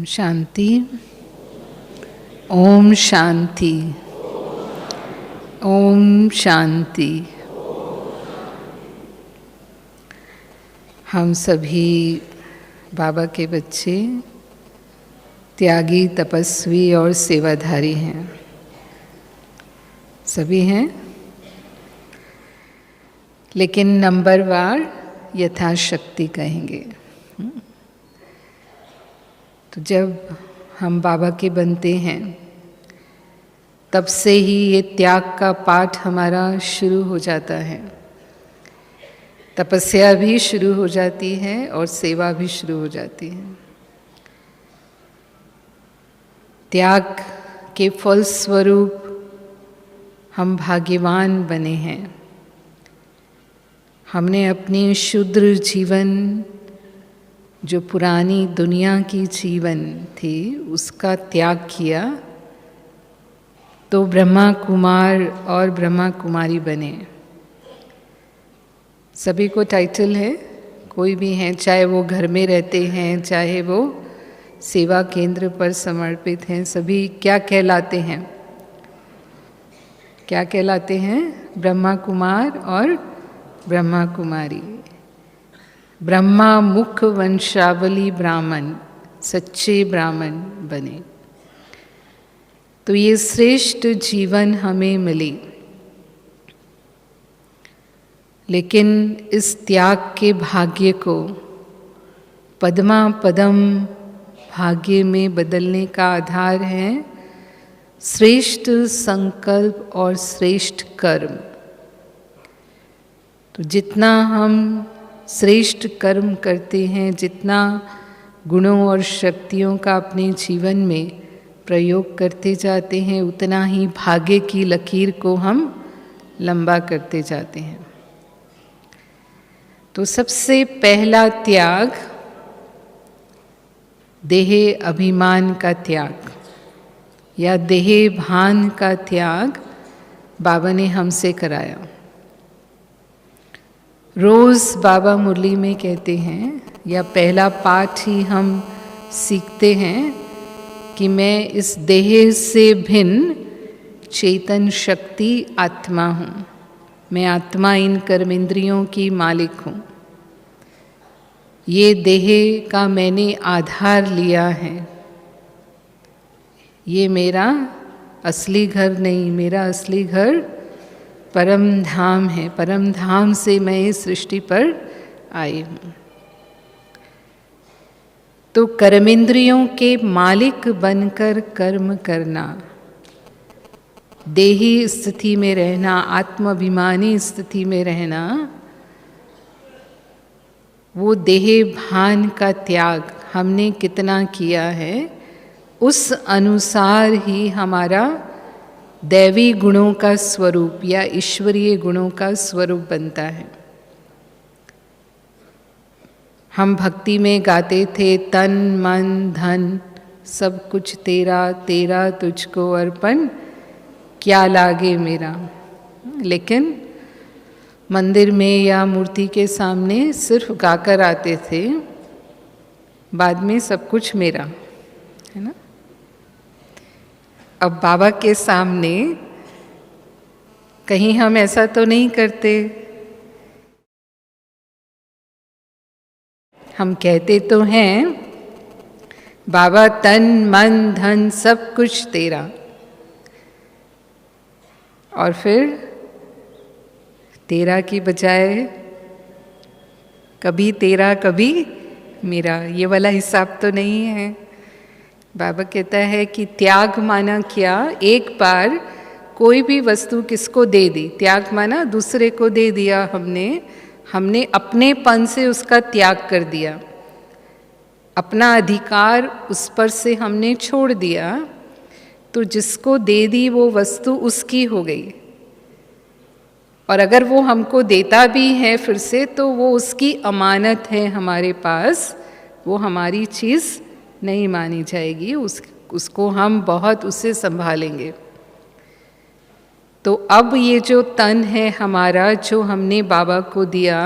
शांति। ओम शांति। ओम शांति। हम सभी बाबा के बच्चे त्यागी, तपस्वी और सेवाधारी हैं। सभी हैं, लेकिन नंबरवार यथाशक्ति कहेंगे। तो जब हम बाबा के बनते हैं तब से ही ये त्याग का पाठ हमारा शुरू हो जाता है। तपस्या भी शुरू हो जाती है और सेवा भी शुरू हो जाती है। त्याग के फलस्वरूप हम भाग्यवान बने हैं। हमने अपनी शूद्र जीवन, जो पुरानी दुनिया की जीवन थी, उसका त्याग किया तो ब्रह्मा कुमार और ब्रह्मा कुमारी बने। सभी को टाइटल है, कोई भी है, चाहे वो घर में रहते हैं, चाहे वो सेवा केंद्र पर समर्पित हैं, सभी क्या कहलाते हैं? क्या कहलाते हैं? ब्रह्मा कुमार और ब्रह्मा कुमारी। ब्रह्मा मुख वंशावली ब्राह्मण, सच्चे ब्राह्मण बने। तो ये श्रेष्ठ जीवन हमें मिली। लेकिन इस त्याग के भाग्य को पद्मा पदम भाग्य में बदलने का आधार है श्रेष्ठ संकल्प और श्रेष्ठ कर्म। तो जितना हम श्रेष्ठ कर्म करते हैं, जितना गुणों और शक्तियों का अपने जीवन में प्रयोग करते जाते हैं, उतना ही भाग्य की लकीर को हम लंबा करते जाते हैं। तो सबसे पहला त्याग देह अभिमान का त्याग या देह भान का त्याग बाबा ने हमसे कराया। रोज बाबा मुरली में कहते हैं, या पहला पाठ ही हम सीखते हैं कि मैं इस देह से भिन्न चेतन शक्ति आत्मा हूँ। मैं आत्मा इन कर्मेंद्रियों की मालिक हूँ। ये देह का मैंने आधार लिया है। ये मेरा असली घर नहीं, मेरा असली घर परम धाम है। परम धाम से मैं इस सृष्टि पर आई हूँ। तो कर्मेंद्रियों के मालिक बनकर कर्म करना, देही स्थिति में रहना, आत्माभिमानी स्थिति में रहना, वो देह भान का त्याग हमने कितना किया है, उस अनुसार ही हमारा दैवी गुणों का स्वरूप या ईश्वरीय गुणों का स्वरूप बनता है। हम भक्ति में गाते थे, तन मन धन सब कुछ तेरा, तेरा तुझको अर्पण, क्या लागे मेरा। लेकिन मंदिर में या मूर्ति के सामने सिर्फ गाकर आते थे, बाद में सब कुछ मेरा, है ना। अब बाबा के सामने कहीं हम ऐसा तो नहीं करते। हम कहते तो हैं, बाबा तन मन धन सब कुछ तेरा, और फिर तेरा की बजाय कभी तेरा कभी मेरा, ये वाला हिसाब तो नहीं है। बाबा कहता है कि त्याग माना क्या? एक बार कोई भी वस्तु किसको दे दी, त्याग माना दूसरे को दे दिया हमने अपनेपन से उसका त्याग कर दिया। अपना अधिकार उस पर से हमने छोड़ दिया, तो जिसको दे दी वो वस्तु उसकी हो गई। और अगर वो हमको देता भी है फिर से, तो वो उसकी अमानत है हमारे पास, वो हमारी चीज़ नहीं मानी जाएगी। उसको हम बहुत उसे संभालेंगे। तो अब ये जो तन है हमारा, जो हमने बाबा को दिया,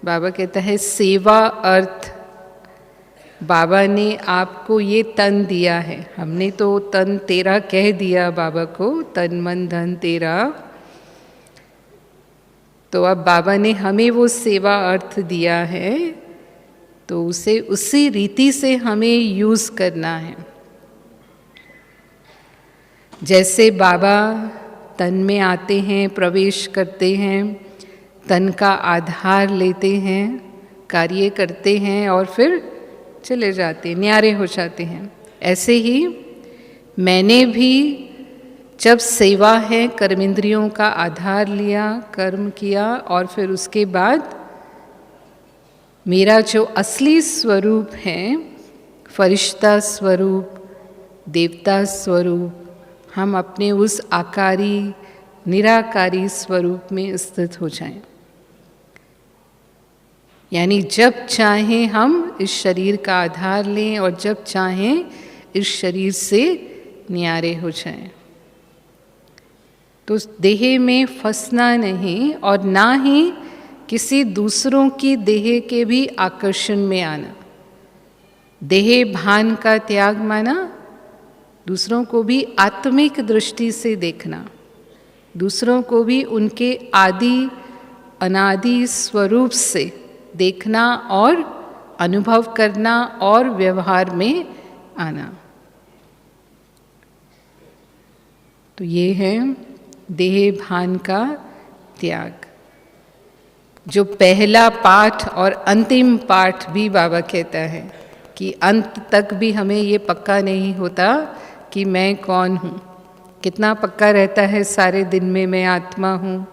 बाबा कहता है सेवा अर्थ बाबा ने आपको ये तन दिया है, हमने तो तन तेरा कह दिया बाबा को, तन मन धन तेरा। तो अब बाबा ने हमें वो सेवा अर्थ दिया है, तो उसे उसी रीति से हमें यूज़ करना है। जैसे बाबा तन में आते हैं, प्रवेश करते हैं, तन का आधार लेते हैं, कार्य करते हैं और फिर चले जाते, न्यारे हो जाते हैं। ऐसे ही मैंने भी जब सेवा है, कर्मेंद्रियों का आधार लिया, कर्म किया और फिर उसके बाद मेरा जो असली स्वरूप है, फरिश्ता स्वरूप, देवता स्वरूप, हम अपने उस आकारी निराकारी स्वरूप में स्थित हो जाएं। यानी जब चाहें हम इस शरीर का आधार लें और जब चाहें इस शरीर से न्यारे हो जाएं। तो देह में फंसना नहीं और ना ही किसी दूसरों की देह के भी आकर्षण में आना। देह भान का त्याग माना दूसरों को भी आत्मिक दृष्टि से देखना, दूसरों को भी उनके आदि अनादि स्वरूप से देखना और अनुभव करना और व्यवहार में आना। तो ये है देह भान का त्याग, जो पहला पाठ और अंतिम पाठ भी बाबा कहता है कि अंत तक भी हमें ये पक्का नहीं होता कि मैं कौन हूँ। कितना पक्का रहता है सारे दिन में मैं आत्मा हूँ,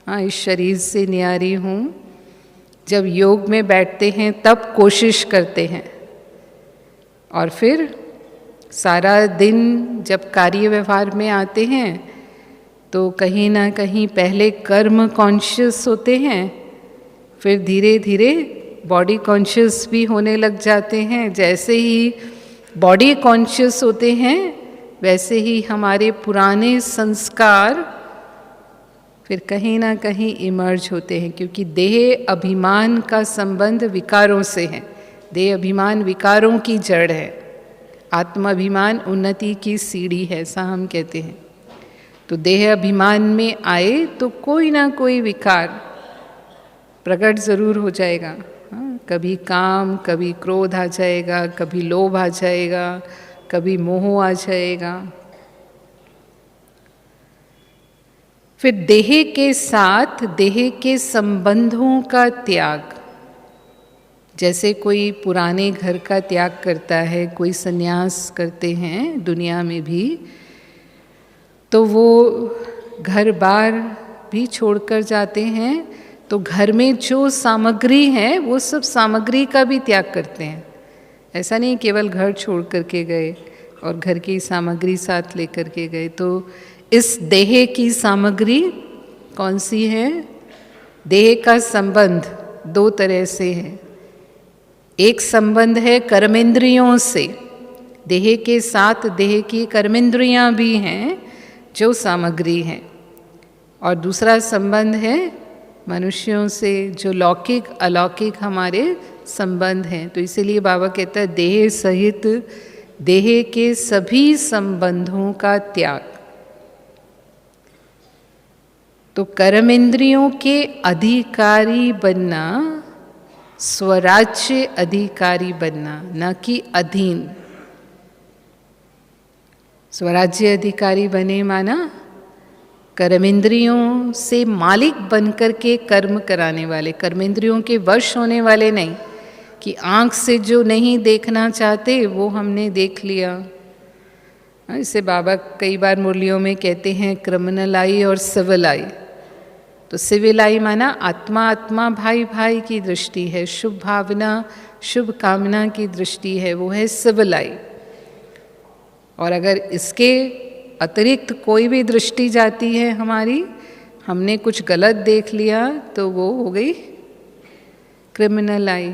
हाँ इस शरीर से न्यारी हूँ। जब योग में बैठते हैं तब कोशिश करते हैं और फिर सारा दिन जब कार्य व्यवहार में आते हैं तो कहीं ना कहीं पहले कर्म कॉन्शियस होते हैं, फिर धीरे धीरे बॉडी कॉन्शियस भी होने लग जाते हैं। जैसे ही बॉडी कॉन्शियस होते हैं वैसे ही हमारे पुराने संस्कार फिर कहीं ना कहीं इमर्ज होते हैं, क्योंकि देह अभिमान का संबंध विकारों से है। देह अभिमान विकारों की जड़ है, आत्माभिमान उन्नति की सीढ़ी है, ऐसा हम कहते हैं। तो देह अभिमान में आए तो कोई ना कोई विकार प्रकट जरूर हो जाएगा। हाँ, कभी काम, कभी क्रोध आ जाएगा, कभी लोभ आ जाएगा, कभी मोह आ जाएगा। फिर देह के साथ देह के संबंधों का त्याग, जैसे कोई पुराने घर का त्याग करता है, कोई संन्यास करते हैं दुनिया में भी, तो वो घर बार भी छोड़कर जाते हैं। तो घर में जो सामग्री है वो सब सामग्री का भी त्याग करते हैं। ऐसा नहीं केवल घर छोड़ करके गए और घर की सामग्री साथ लेकर के गए। तो इस देह की सामग्री कौन सी है? देह का संबंध दो तरह से है। एक संबंध है कर्मेंद्रियों से, देह के साथ देह की कर्मेंद्रियां भी हैं जो सामग्री हैं, और दूसरा संबंध है मनुष्यों से, जो लौकिक अलौकिक हमारे संबंध हैं। तो इसीलिए बाबा कहता है देह सहित देह के सभी संबंधों का त्याग। तो कर्मेंद्रियों के अधिकारी बनना, स्वराज्य अधिकारी बनना, न कि अधीन। स्वराज्य अधिकारी बने माना कर्मेंद्रियों से मालिक बनकर के कर्म कराने वाले, कर्मेंद्रियों के वश होने वाले नहीं कि आँख से जो नहीं देखना चाहते वो हमने देख लिया। इसे बाबा कई बार मुरलियों में कहते हैं क्रिमिनल आई और सिविल आई। तो सिविल आई माना आत्मा आत्मा भाई भाई की दृष्टि है, शुभ भावना शुभ कामना की दृष्टि है, वो है सिविल आई। और अगर इसके अतिरिक्त कोई भी दृष्टि जाती है हमारी, हमने कुछ गलत देख लिया, तो वो हो गई क्रिमिनल आई।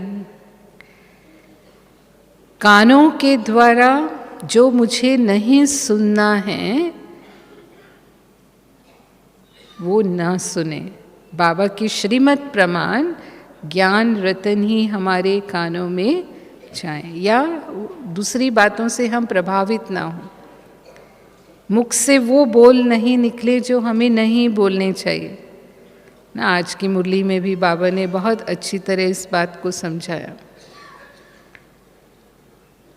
कानों के द्वारा जो मुझे नहीं सुनना है वो ना सुने। बाबा की श्रीमत प्रमाण ज्ञान रतन ही हमारे कानों में जाएं या दूसरी बातों से हम प्रभावित ना हों, मुख से वो बोल नहीं निकले जो हमें नहीं बोलने चाहिए ना। आज की मुरली में भी बाबा ने बहुत अच्छी तरह इस बात को समझाया।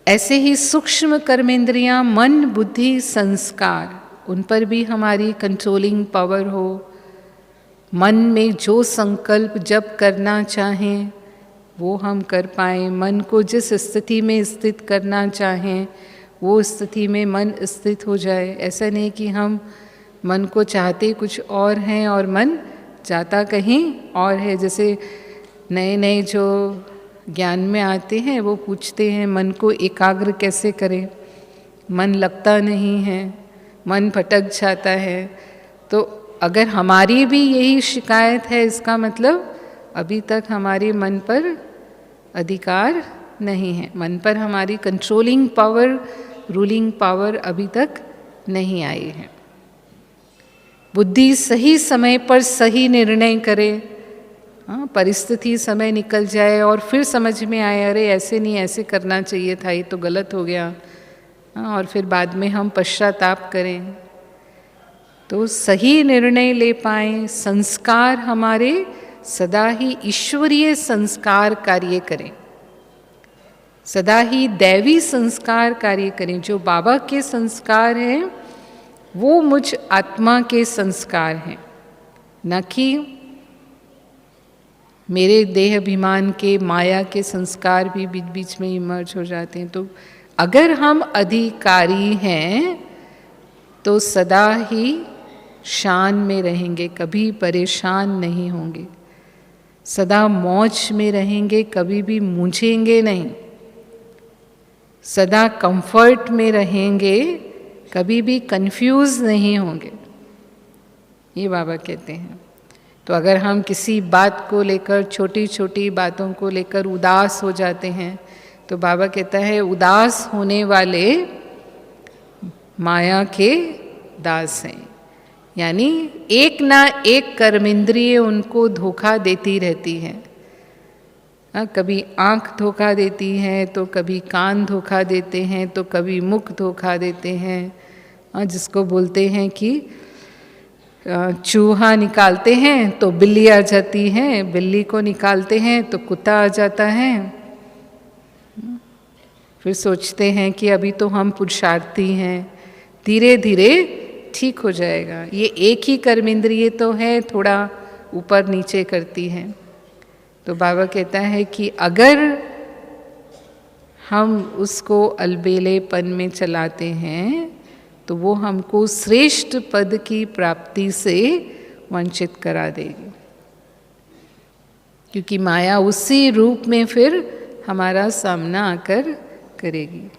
ऐसे ही सूक्ष्म कर्मेंद्रियां, मन, बुद्धि, संस्कार, उन पर भी हमारी कंट्रोलिंग पावर हो। मन में जो संकल्प जब करना चाहें वो हम कर पाएँ, मन को जिस स्थिति में स्थित करना चाहें वो स्थिति में मन स्थित हो जाए। ऐसा नहीं कि हम मन को चाहते कुछ और हैं और मन जाता कहीं और है। जैसे नए नए जो ज्ञान में आते हैं वो पूछते हैं मन को एकाग्र कैसे करें, मन लगता नहीं है, मन भटक जाता है। तो अगर हमारी भी यही शिकायत है, इसका मतलब अभी तक हमारे मन पर अधिकार नहीं है, मन पर हमारी कंट्रोलिंग पावर, रूलिंग पावर अभी तक नहीं आई है। बुद्धि सही समय पर सही निर्णय करे। हाँ, परिस्थिति समय निकल जाए और फिर समझ में आए अरे ऐसे नहीं, ऐसे करना चाहिए था, ये तो गलत हो गया। हाँ, और फिर बाद में हम पश्चाताप करें। तो सही निर्णय ले पाएँ, संस्कार हमारे सदा ही ईश्वरीय संस्कार कार्य करें, सदा ही दैवी संस्कार कार्य करें। जो बाबा के संस्कार हैं वो मुझ आत्मा के संस्कार हैं, न कि मेरे देह अभिमान के, माया के संस्कार भी बीच बीच में इमर्ज हो जाते हैं। तो अगर हम अधिकारी हैं तो सदा ही शान में रहेंगे, कभी परेशान नहीं होंगे, सदा मौज में रहेंगे, कभी भी मूंझेंगे नहीं, सदा कंफर्ट में रहेंगे, कभी भी कंफ्यूज नहीं होंगे, ये बाबा कहते हैं। तो अगर हम किसी बात को लेकर, छोटी छोटी बातों को लेकर उदास हो जाते हैं तो बाबा कहता है उदास होने वाले माया के दास हैं। यानी एक ना एक कर्मेंद्रिय उनको धोखा देती रहती है। कभी आँख धोखा देती है, तो कभी कान धोखा देते हैं, तो कभी मुख धोखा देते हैं। जिसको बोलते हैं कि चूहा निकालते हैं तो बिल्ली आ जाती है, बिल्ली को निकालते हैं तो कुत्ता आ जाता है। फिर सोचते हैं कि अभी तो हम पुरुषार्थी हैं, धीरे धीरे ठीक हो जाएगा। ये एक ही कर्मेंद्रिय तो है, थोड़ा ऊपर नीचे करती है। तो बाबा कहता है कि अगर हम उसको अलबेलेपन में चलाते हैं तो वो हमको श्रेष्ठ पद की प्राप्ति से वंचित करा देगी, क्योंकि माया उसी रूप में फिर हमारा सामना आकर करेगी।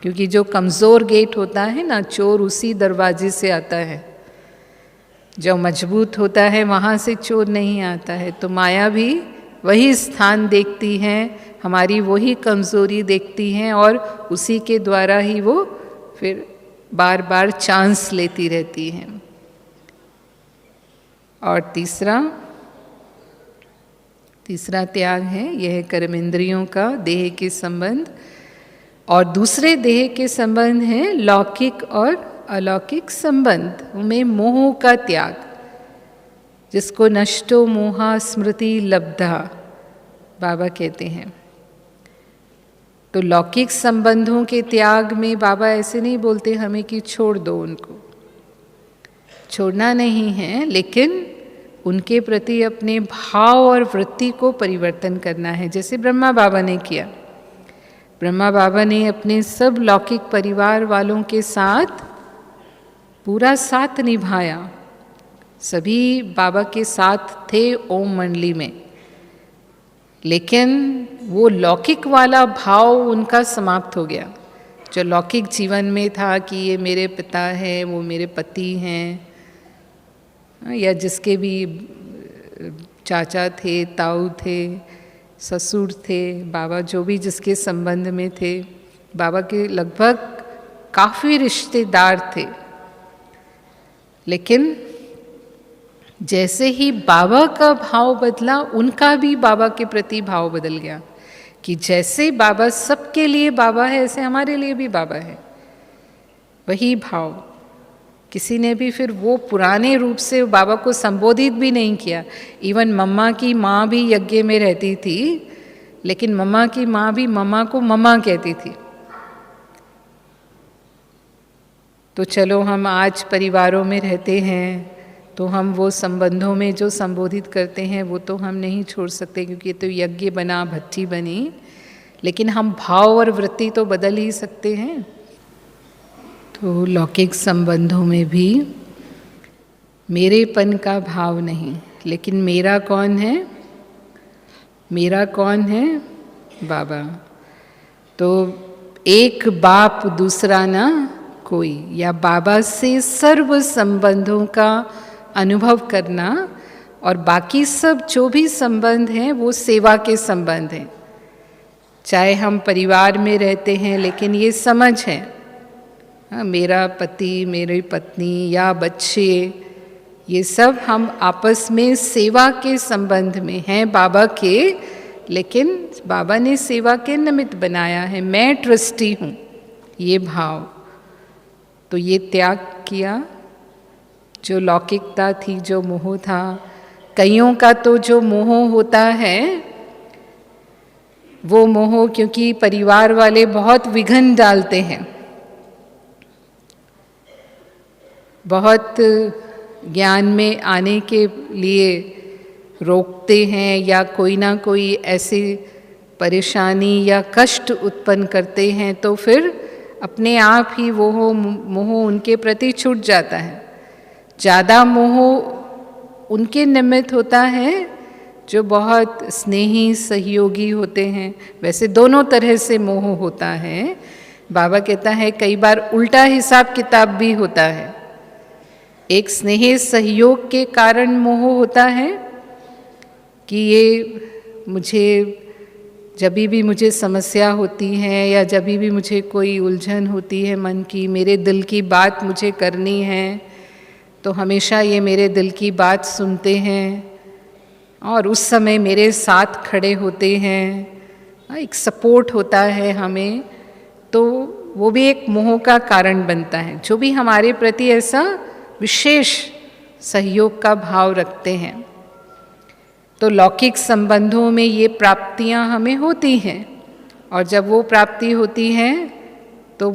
क्योंकि जो कमज़ोर गेट होता है ना, चोर उसी दरवाजे से आता है, जो मजबूत होता है वहाँ से चोर नहीं आता है। तो माया भी वही स्थान देखती है, हमारी वही कमज़ोरी देखती हैं और उसी के द्वारा ही वो फिर बार बार चांस लेती रहती हैं। और तीसरा त्याग है, यह है कर्मेंद्रियों का देह के संबंध। और दूसरे देह के संबंध हैं लौकिक और अलौकिक संबंध में मोह का त्याग, जिसको नष्टो मोहा स्मृति लब्धा बाबा कहते हैं। तो लौकिक संबंधों के त्याग में बाबा ऐसे नहीं बोलते हमें कि छोड़ दो, उनको छोड़ना नहीं है, लेकिन उनके प्रति अपने भाव और वृत्ति को परिवर्तन करना है। जैसे ब्रह्मा बाबा ने किया। ब्रह्मा बाबा ने अपने सब लौकिक परिवार वालों के साथ पूरा साथ निभाया, सभी बाबा के साथ थे ओम मंडली में, लेकिन वो लौकिक वाला भाव उनका समाप्त हो गया। जो लौकिक जीवन में था कि ये मेरे पिता हैं, वो मेरे पति हैं, या जिसके भी चाचा थे, ताऊ थे, ससुर थे, बाबा जो भी जिसके संबंध में थे, बाबा के लगभग काफ़ी रिश्तेदार थे। लेकिन जैसे ही बाबा का भाव बदला, उनका भी बाबा के प्रति भाव बदल गया। कि जैसे बाबा सबके लिए बाबा है, ऐसे हमारे लिए भी बाबा है। वही भाव, किसी ने भी फिर वो पुराने रूप से बाबा को संबोधित भी नहीं किया। इवन मम्मा की माँ भी यज्ञ में रहती थी, लेकिन मम्मा की माँ भी मम्मा को मम्मा कहती थी। तो चलो हम आज परिवारों में रहते हैं तो हम वो संबंधों में जो संबोधित करते हैं वो तो हम नहीं छोड़ सकते, क्योंकि तो यज्ञ बना, भट्टी बनी, लेकिन हम भाव और वृत्ति तो बदल ही सकते हैं। तो लौकिक संबंधों में भी मेरेपन का भाव नहीं, लेकिन मेरा कौन है? मेरा कौन है? बाबा। तो एक बाप दूसरा ना कोई, या बाबा से सर्व संबंधों का अनुभव करना, और बाकी सब जो भी संबंध हैं वो सेवा के संबंध हैं। चाहे हम परिवार में रहते हैं, लेकिन ये समझ है, मेरा पति, मेरी पत्नी या बच्चे, ये सब हम आपस में सेवा के संबंध में हैं बाबा के, लेकिन बाबा ने सेवा के निमित्त बनाया है, मैं ट्रस्टी हूँ, ये भाव। तो ये त्याग किया, जो लौकिकता थी, जो मोह था। कईयों का तो जो मोह होता है, वो मोह क्योंकि परिवार वाले बहुत विघ्न डालते हैं, बहुत ज्ञान में आने के लिए रोकते हैं, या कोई ना कोई ऐसी परेशानी या कष्ट उत्पन्न करते हैं, तो फिर अपने आप ही वो मोह उनके प्रति छूट जाता है। ज़्यादा मोह उनके निमित्त होता है जो बहुत स्नेही सहयोगी होते हैं। वैसे दोनों तरह से मोह होता है। बाबा कहता है कई बार उल्टा हिसाब किताब भी होता है। एक स्नेह सहयोग के कारण मोह होता है कि ये मुझे जब भी मुझे समस्या होती है, या जब भी मुझे कोई उलझन होती है मन की, मेरे दिल की बात मुझे करनी है, तो हमेशा ये मेरे दिल की बात सुनते हैं और उस समय मेरे साथ खड़े होते हैं, एक सपोर्ट होता है हमें, तो वो भी एक मोह का कारण बनता है। जो भी हमारे प्रति ऐसा विशेष सहयोग का भाव रखते हैं, तो लौकिक संबंधों में ये प्राप्तियां हमें होती हैं, और जब वो प्राप्ति होती है तो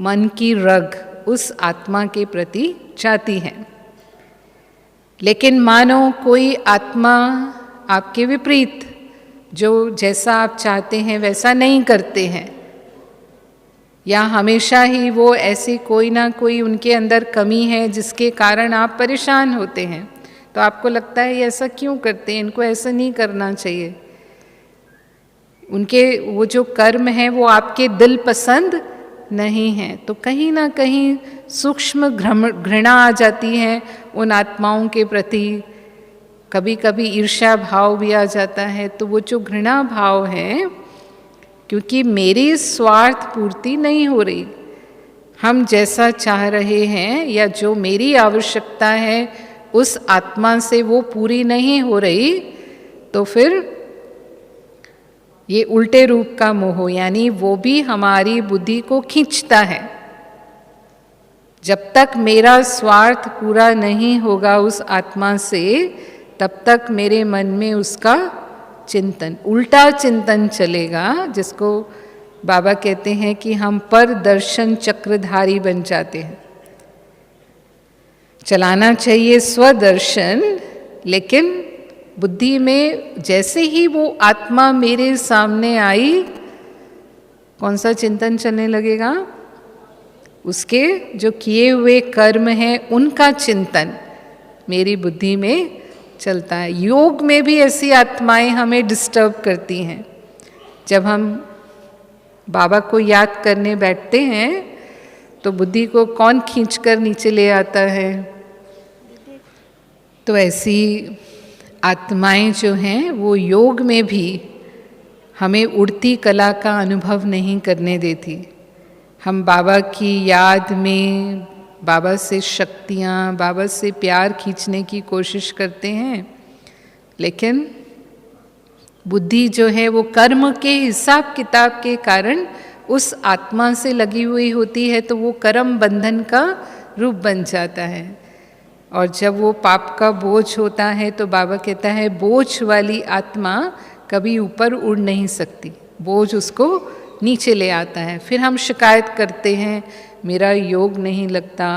मन की रग उस आत्मा के प्रति जाती है। लेकिन मानो कोई आत्मा आपके विपरीत, जो जैसा आप चाहते हैं वैसा नहीं करते हैं, या हमेशा ही वो ऐसी कोई ना कोई उनके अंदर कमी है जिसके कारण आप परेशान होते हैं, तो आपको लगता है ये ऐसा क्यों करते हैं, इनको ऐसा नहीं करना चाहिए। उनके वो जो कर्म है वो आपके दिल पसंद नहीं है, तो कहीं ना कहीं सूक्ष्म घृणा आ जाती है उन आत्माओं के प्रति। कभी कभी ईर्ष्या भाव भी आ जाता है। तो वो जो घृणा भाव है, क्योंकि मेरी स्वार्थ पूर्ति नहीं हो रही, हम जैसा चाह रहे हैं या जो मेरी आवश्यकता है उस आत्मा से वो पूरी नहीं हो रही, तो फिर ये उल्टे रूप का मोह, यानी वो भी हमारी बुद्धि को खींचता है। जब तक मेरा स्वार्थ पूरा नहीं होगा उस आत्मा से, तब तक मेरे मन में उसका चिंतन, उल्टा चिंतन चलेगा, जिसको बाबा कहते हैं कि हम पर दर्शन चक्रधारी बन जाते हैं। चलाना चाहिए स्वदर्शन, लेकिन बुद्धि में जैसे ही वो आत्मा मेरे सामने आई, कौन सा चिंतन चलने लगेगा? उसके जो किए हुए कर्म हैं उनका चिंतन मेरी बुद्धि में चलता है। योग में भी ऐसी आत्माएं हमें डिस्टर्ब करती हैं। जब हम बाबा को याद करने बैठते हैं तो बुद्धि को कौन खींचकर नीचे ले आता है? तो ऐसी आत्माएं जो हैं वो योग में भी हमें उड़ती कला का अनुभव नहीं करने देती। हम बाबा की याद में बाबा से शक्तियाँ, बाबा से प्यार खींचने की कोशिश करते हैं, लेकिन बुद्धि जो है वो कर्म के हिसाब किताब के कारण उस आत्मा से लगी हुई होती है, तो वो कर्म बंधन का रूप बन जाता है। और जब वो पाप का बोझ होता है तो बाबा कहता है बोझ वाली आत्मा कभी ऊपर उड़ नहीं सकती, बोझ उसको नीचे ले आता है। फिर हम शिकायत करते हैं मेरा योग नहीं लगता,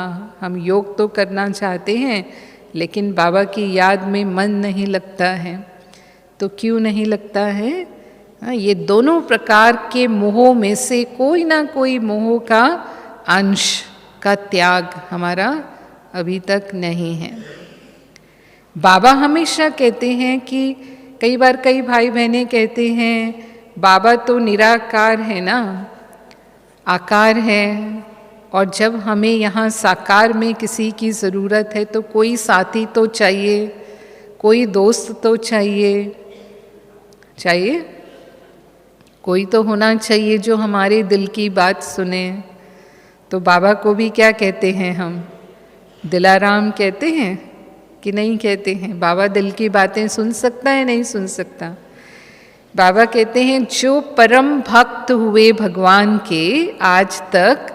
हम योग तो करना चाहते हैं लेकिन बाबा की याद में मन नहीं लगता है। तो क्यों नहीं लगता है? ये दोनों प्रकार के मोह में से कोई ना कोई मोह का अंश का त्याग हमारा अभी तक नहीं है। बाबा हमेशा कहते हैं कि कई बार कई भाई बहनें कहते हैं बाबा तो निराकार है ना, आकार है, और जब हमें यहाँ साकार में किसी की ज़रूरत है तो कोई साथी तो चाहिए, कोई दोस्त तो चाहिए, कोई तो होना चाहिए जो हमारे दिल की बात सुने। तो बाबा को भी क्या कहते हैं हम? दिलाराम कहते हैं कि नहीं कहते हैं? बाबा दिल की बातें सुन सकता है, नहीं सुन सकता? बाबा कहते हैं जो परम भक्त हुए भगवान के आज तक,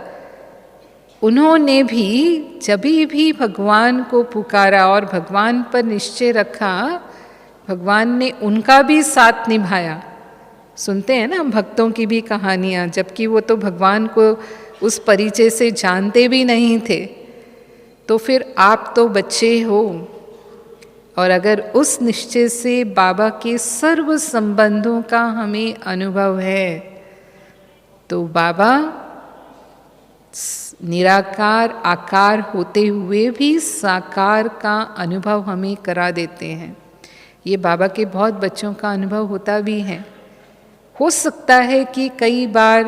उन्होंने भी जब भी भगवान को पुकारा और भगवान पर निश्चय रखा, भगवान ने उनका भी साथ निभाया। सुनते हैं ना भक्तों की भी कहानियाँ, जबकि वो तो भगवान को उस परिचय से जानते भी नहीं थे। तो फिर आप तो बच्चे हो, और अगर उस निश्चय से बाबा के सर्व संबंधों का हमें अनुभव है, तो बाबा निराकार आकार होते हुए भी साकार का अनुभव हमें करा देते हैं। ये बाबा के बहुत बच्चों का अनुभव होता भी है। हो सकता है कि कई बार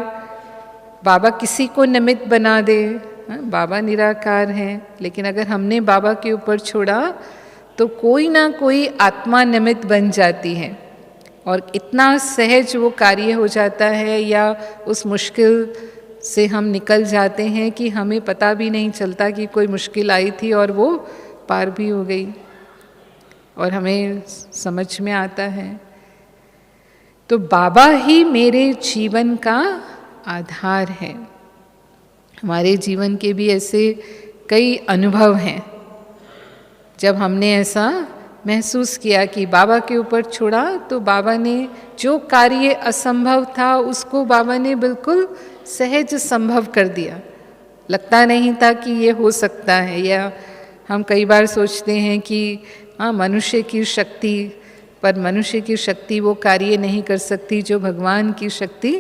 बाबा किसी को निमित्त बना दे, बाबा निराकार हैं, लेकिन अगर हमने बाबा के ऊपर छोड़ा तो कोई ना कोई आत्मा निमित्त बन जाती है और इतना सहज वो कार्य हो जाता है या उस मुश्किल से हम निकल जाते हैं कि हमें पता भी नहीं चलता कि कोई मुश्किल आई थी और वो पार भी हो गई और हमें समझ में आता है। तो बाबा ही मेरे जीवन का आधार है। हमारे जीवन के भी ऐसे कई अनुभव हैं जब हमने ऐसा महसूस किया कि बाबा के ऊपर छोड़ा तो बाबा ने जो कार्य असंभव था उसको बाबा ने बिल्कुल सहज संभव कर दिया। लगता नहीं था कि ये हो सकता है, या हम कई बार सोचते हैं कि हाँ मनुष्य की शक्ति, पर मनुष्य की शक्ति वो कार्य नहीं कर सकती जो भगवान की शक्ति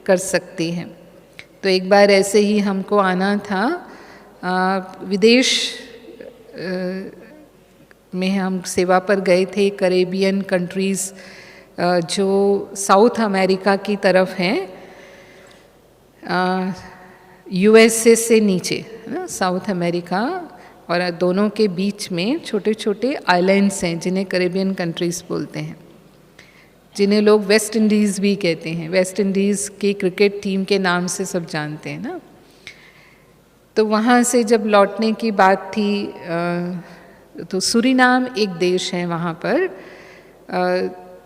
कर सकती है। तो एक बार ऐसे ही हमको आना था, विदेश में हम सेवा पर गए थे, कैरेबियन कंट्रीज़ जो साउथ अमेरिका की तरफ हैं, यूएसए से नीचे ना साउथ अमेरिका, और दोनों के बीच में छोटे छोटे आइलैंड्स हैं जिन्हें कैरेबियन कंट्रीज़ बोलते हैं, जिन्हें लोग वेस्ट इंडीज़ भी कहते हैं। वेस्ट इंडीज़ की क्रिकेट टीम के नाम से सब जानते हैं ना। तो वहाँ से जब लौटने की बात थी, तो सूरीनाम एक देश है वहाँ पर,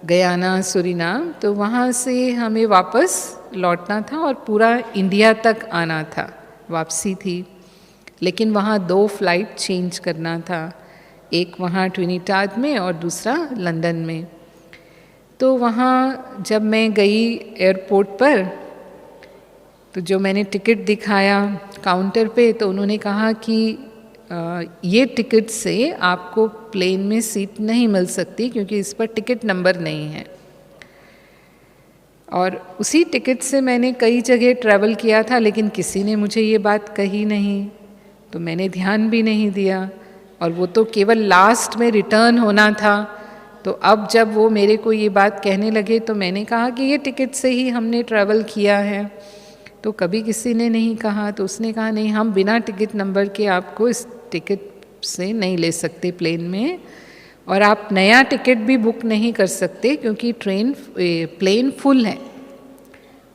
गयाना सूरीनाम, तो वहाँ से हमें वापस लौटना था और पूरा इंडिया तक आना था, वापसी थी। लेकिन वहाँ 2 फ्लाइट चेंज करना था, एक वहाँ ट्रिनिटाड में और दूसरा लंदन में। तो वहाँ जब मैं गई एयरपोर्ट पर, तो जो मैंने टिकट दिखाया काउंटर पे, तो उन्होंने कहा कि ये टिकट से आपको प्लेन में सीट नहीं मिल सकती क्योंकि इस पर टिकट नंबर नहीं है। और उसी टिकट से मैंने कई जगह ट्रैवल किया था, लेकिन किसी ने मुझे ये बात कही नहीं, तो मैंने ध्यान भी नहीं दिया। और वो तो केवल लास्ट में रिटर्न होना था। तो अब जब वो मेरे को ये बात कहने लगे तो मैंने कहा कि ये टिकट से ही हमने ट्रैवल किया है। तो कभी किसी ने नहीं कहा, तो उसने कहा नहीं, हम बिना टिकट नंबर के आपको इस टिकट से नहीं ले सकते प्लेन में, और आप नया टिकट भी बुक नहीं कर सकते क्योंकि प्लेन फुल है,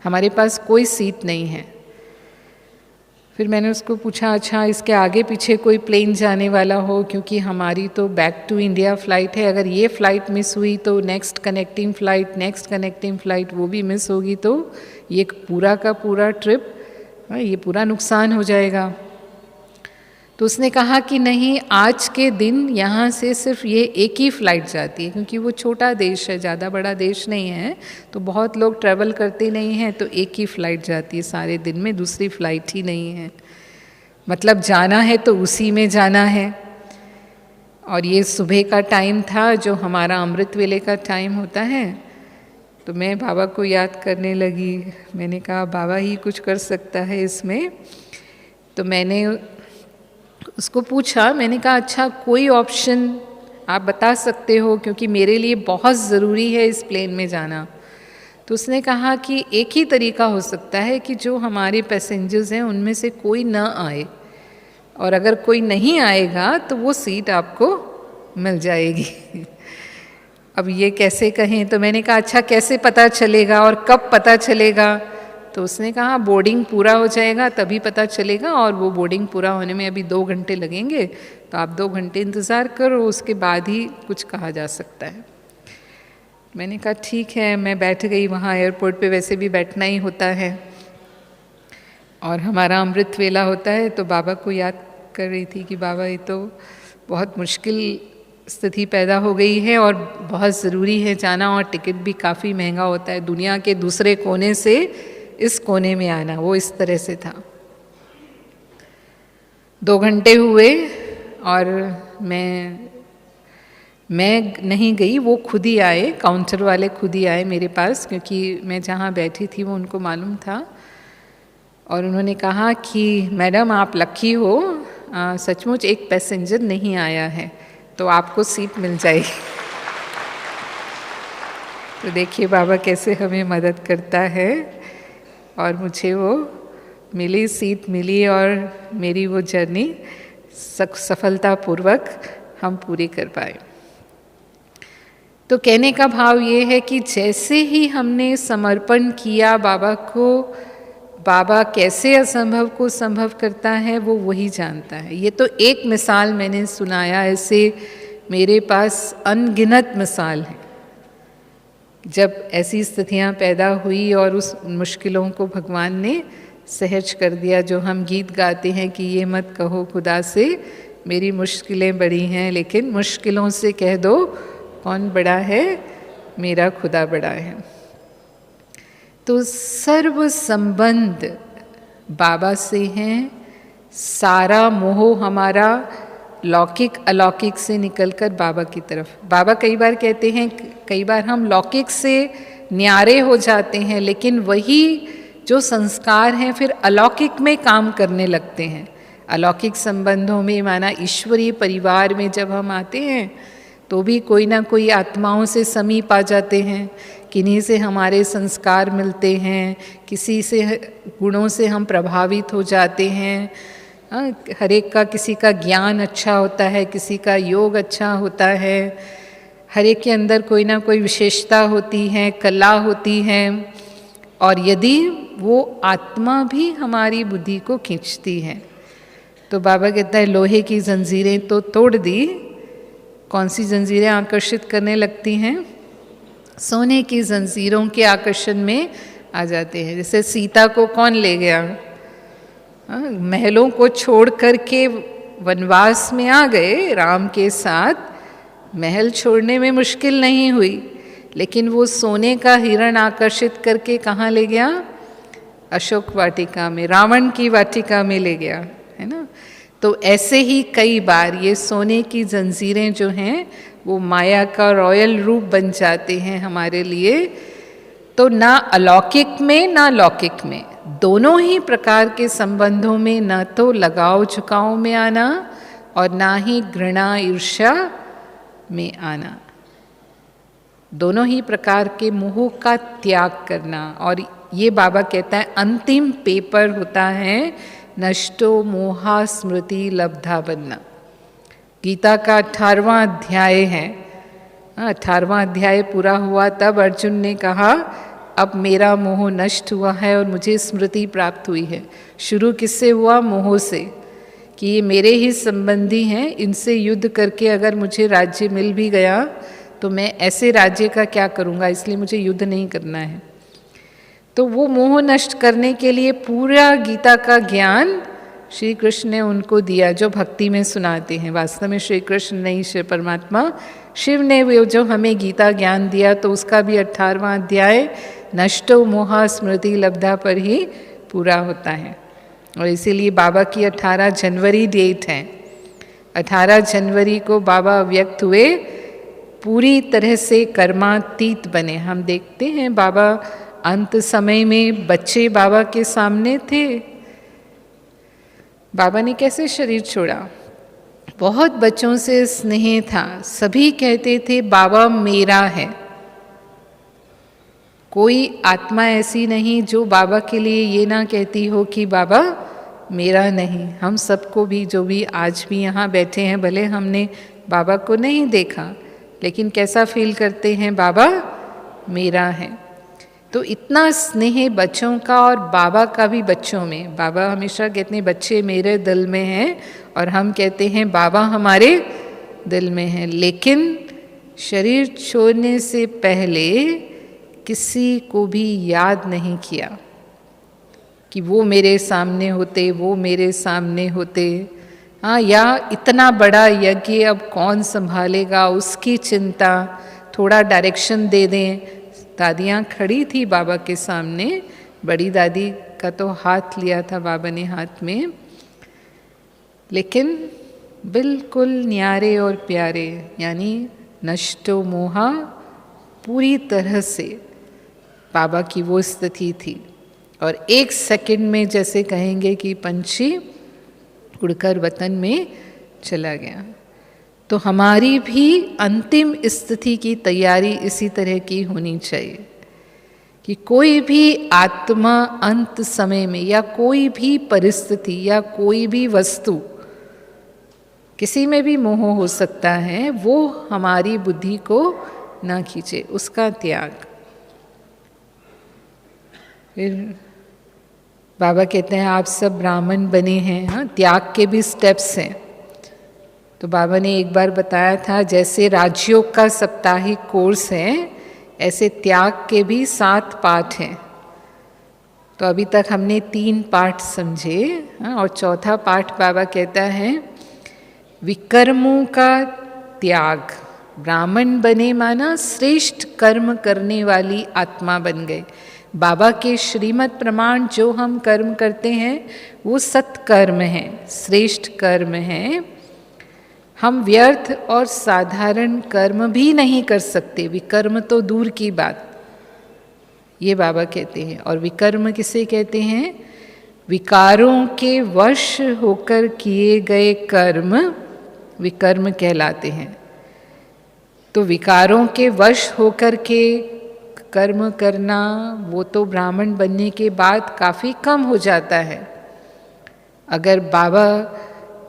हमारे पास कोई सीट नहीं है। फिर मैंने उसको पूछा, अच्छा इसके आगे पीछे कोई प्लेन जाने वाला हो, क्योंकि हमारी तो बैक टू इंडिया फ़्लाइट है, अगर ये फ़्लाइट मिस हुई तो नेक्स्ट कनेक्टिंग फ़्लाइट वो भी मिस होगी, तो ये पूरा का पूरा ट्रिप, ये पूरा नुकसान हो जाएगा। तो उसने कहा कि नहीं, आज के दिन यहाँ से सिर्फ ये एक ही फ़्लाइट जाती है, क्योंकि वो छोटा देश है, ज़्यादा बड़ा देश नहीं है, तो बहुत लोग ट्रैवल करते नहीं हैं, तो एक ही फ़्लाइट जाती है सारे दिन में, दूसरी फ़्लाइट ही नहीं है। मतलब जाना है तो उसी में जाना है। और ये सुबह का टाइम था जो हमारा अमृत वेले का टाइम होता है। तो मैं बाबा को याद करने लगी। मैंने कहा बाबा ही कुछ कर सकता है इसमें। तो मैंने उसको पूछा, मैंने कहा अच्छा कोई ऑप्शन आप बता सकते हो, क्योंकि मेरे लिए बहुत ज़रूरी है इस प्लेन में जाना। तो उसने कहा कि एक ही तरीका हो सकता है कि जो हमारे पैसेंजर्स हैं उनमें से कोई ना आए, और अगर कोई नहीं आएगा तो वो सीट आपको मिल जाएगी। अब ये कैसे कहें, तो मैंने कहा अच्छा कैसे पता चलेगा और कब पता चलेगा? तो उसने कहा बोर्डिंग पूरा हो जाएगा तभी पता चलेगा, और वो बोर्डिंग पूरा होने में अभी 2 घंटे लगेंगे, तो आप 2 घंटे इंतज़ार करो, उसके बाद ही कुछ कहा जा सकता है। मैंने कहा ठीक है। मैं बैठ गई वहाँ। एयरपोर्ट पे वैसे भी बैठना ही होता है, और हमारा अमृत वेला होता है, तो बाबा को याद कर रही थी कि बाबा ये तो बहुत मुश्किल स्थिति पैदा हो गई है और बहुत ज़रूरी है जाना, और टिकट भी काफ़ी महंगा होता है, दुनिया के दूसरे कोने से इस कोने में आना, वो इस तरह से था। 2 घंटे हुए और मैं नहीं गई, वो खुद ही आए, काउंटर वाले खुद ही आए मेरे पास, क्योंकि मैं जहाँ बैठी थी वो उनको मालूम था। और उन्होंने कहा कि मैडम आप लकी हो, सचमुच एक पैसेंजर नहीं आया है, तो आपको सीट मिल जाएगी। तो देखिए बाबा कैसे हमें मदद करता है, और मुझे वो मिली, सीट मिली, और मेरी वो जर्नी सफलतापूर्वक हम पूरी कर पाए। तो कहने का भाव ये है कि जैसे ही हमने समर्पण किया बाबा को, बाबा कैसे असंभव को संभव करता है वो वही जानता है। ये तो एक मिसाल मैंने सुनाया, ऐसे मेरे पास अनगिनत मिसाल है जब ऐसी स्थितियां पैदा हुई और उस मुश्किलों को भगवान ने सहज कर दिया। जो हम गीत गाते हैं कि ये मत कहो खुदा से मेरी मुश्किलें बड़ी हैं, लेकिन मुश्किलों से कह दो कौन बड़ा है, मेरा खुदा बड़ा है। तो सर्व संबंध बाबा से हैं, सारा मोह हमारा लौकिक अलौकिक से निकलकर बाबा की तरफ। बाबा कई बार कहते हैं, कई बार हम लौकिक से न्यारे हो जाते हैं, लेकिन वही जो संस्कार हैं फिर अलौकिक में काम करने लगते हैं। अलौकिक संबंधों में, माना ईश्वरीय परिवार में जब हम आते हैं तो भी कोई ना कोई आत्माओं से समीप आ जाते हैं, किन्हीं से हमारे संस्कार मिलते हैं, किसी से गुणों से हम प्रभावित हो जाते हैं। हर एक का, किसी का ज्ञान अच्छा होता है, किसी का योग अच्छा होता है, हर एक के अंदर कोई ना कोई विशेषता होती है, कला होती है, और यदि वो आत्मा भी हमारी बुद्धि को खींचती है तो बाबा कहता है लोहे की जंजीरें तो तोड़ दी, कौन सी जंजीरें आकर्षित करने लगती हैं? सोने की जंजीरों के आकर्षण में आ जाते हैं। जैसे सीता को कौन ले गया? महलों को छोड़ करके वनवास में आ गए राम के साथ। महल छोड़ने में मुश्किल नहीं हुई, लेकिन वो सोने का हिरण आकर्षित करके कहाँ ले गया? अशोक वाटिका में, रावण की वाटिका में ले गया, है ना। तो ऐसे ही कई बार ये सोने की जंजीरें जो हैं वो माया का रॉयल रूप बन जाते हैं हमारे लिए। तो ना अलौकिक में ना लौकिक में, दोनों ही प्रकार के संबंधों में न तो लगाव झुकाव में आना और ना ही घृणा ईर्ष्या में आना, दोनों ही प्रकार के मोह का त्याग करना। और ये बाबा कहता है अंतिम पेपर होता है नष्टो मोहा स्मृति लब्धा बनना। गीता का 18वां अध्याय है। 18वां अध्याय पूरा हुआ तब अर्जुन ने कहा अब मेरा मोह नष्ट हुआ है और मुझे स्मृति प्राप्त हुई है। शुरू किससे हुआ? मोह से, कि ये मेरे ही संबंधी हैं, इनसे युद्ध करके अगर मुझे राज्य मिल भी गया तो मैं ऐसे राज्य का क्या करूँगा, इसलिए मुझे युद्ध नहीं करना है। तो वो मोह नष्ट करने के लिए पूरा गीता का ज्ञान श्री कृष्ण ने उनको दिया, जो भक्ति में सुनाते हैं। वास्तव में श्री कृष्ण नहीं, शिव परमात्मा, शिव ने वो जो हमें गीता ज्ञान दिया, तो उसका भी 18वां अध्याय नष्टो मोहा स्मृति लब्धा पर ही पूरा होता है। और इसीलिए बाबा की 18 जनवरी डेट है। 18 जनवरी को बाबा व्यक्त हुए, पूरी तरह से कर्मातीत बने। हम देखते हैं बाबा अंत समय में बच्चे बाबा के सामने थे। बाबा ने कैसे शरीर छोड़ा? बहुत बच्चों से स्नेह था, सभी कहते थे बाबा मेरा है। कोई आत्मा ऐसी नहीं जो बाबा के लिए ये ना कहती हो कि बाबा मेरा नहीं। हम सबको भी, जो भी आज भी यहाँ बैठे हैं, भले हमने बाबा को नहीं देखा, लेकिन कैसा फील करते हैं? बाबा मेरा है। तो इतना स्नेह बच्चों का और बाबा का भी बच्चों में। बाबा हमेशा कहते हैं बच्चे मेरे दिल में हैं, और हम कहते हैं बाबा हमारे दिल में हैं। लेकिन शरीर छोड़ने से पहले किसी को भी याद नहीं किया कि वो मेरे सामने होते, वो मेरे सामने होते। हाँ, या इतना बड़ा यज्ञ अब कौन संभालेगा, उसकी चिंता, थोड़ा डायरेक्शन दे दें। दादियाँ खड़ी थी बाबा के सामने, बड़ी दादी का तो हाथ लिया था बाबा ने हाथ में, लेकिन बिल्कुल न्यारे और प्यारे, यानी नष्टो मोहा पूरी तरह से बाबा की वो स्थिति थी। और एक सेकंड में जैसे कहेंगे कि पंछी उड़कर वतन में चला गया। तो हमारी भी अंतिम स्थिति की तैयारी इसी तरह की होनी चाहिए कि कोई भी आत्मा अंत समय में, या कोई भी परिस्थिति, या कोई भी वस्तु, किसी में भी मोह हो सकता है, वो हमारी बुद्धि को ना खींचे, उसका त्याग। फिर बाबा कहते हैं आप सब ब्राह्मण बने हैं। हाँ, त्याग के भी स्टेप्स हैं। तो बाबा ने एक बार बताया था, जैसे राजयोग का साप्ताहिक कोर्स है, ऐसे त्याग के भी 7 पाठ हैं। तो अभी तक हमने 3 पाठ समझे। और चौथा पाठ बाबा कहता है विकर्मों का त्याग। ब्राह्मण बने माना श्रेष्ठ कर्म करने वाली आत्मा बन गए। बाबा के श्रीमत प्रमाण जो हम कर्म करते हैं वो सत्कर्म हैं, श्रेष्ठ कर्म हैं। हम व्यर्थ और साधारण कर्म भी नहीं कर सकते, विकर्म तो दूर की बात, ये बाबा कहते हैं। और विकर्म किसे कहते हैं? विकारों के वश होकर किए गए कर्म विकर्म कहलाते हैं। तो विकारों के वश होकर के कर्म करना, वो तो ब्राह्मण बनने के बाद काफ़ी कम हो जाता है। अगर बाबा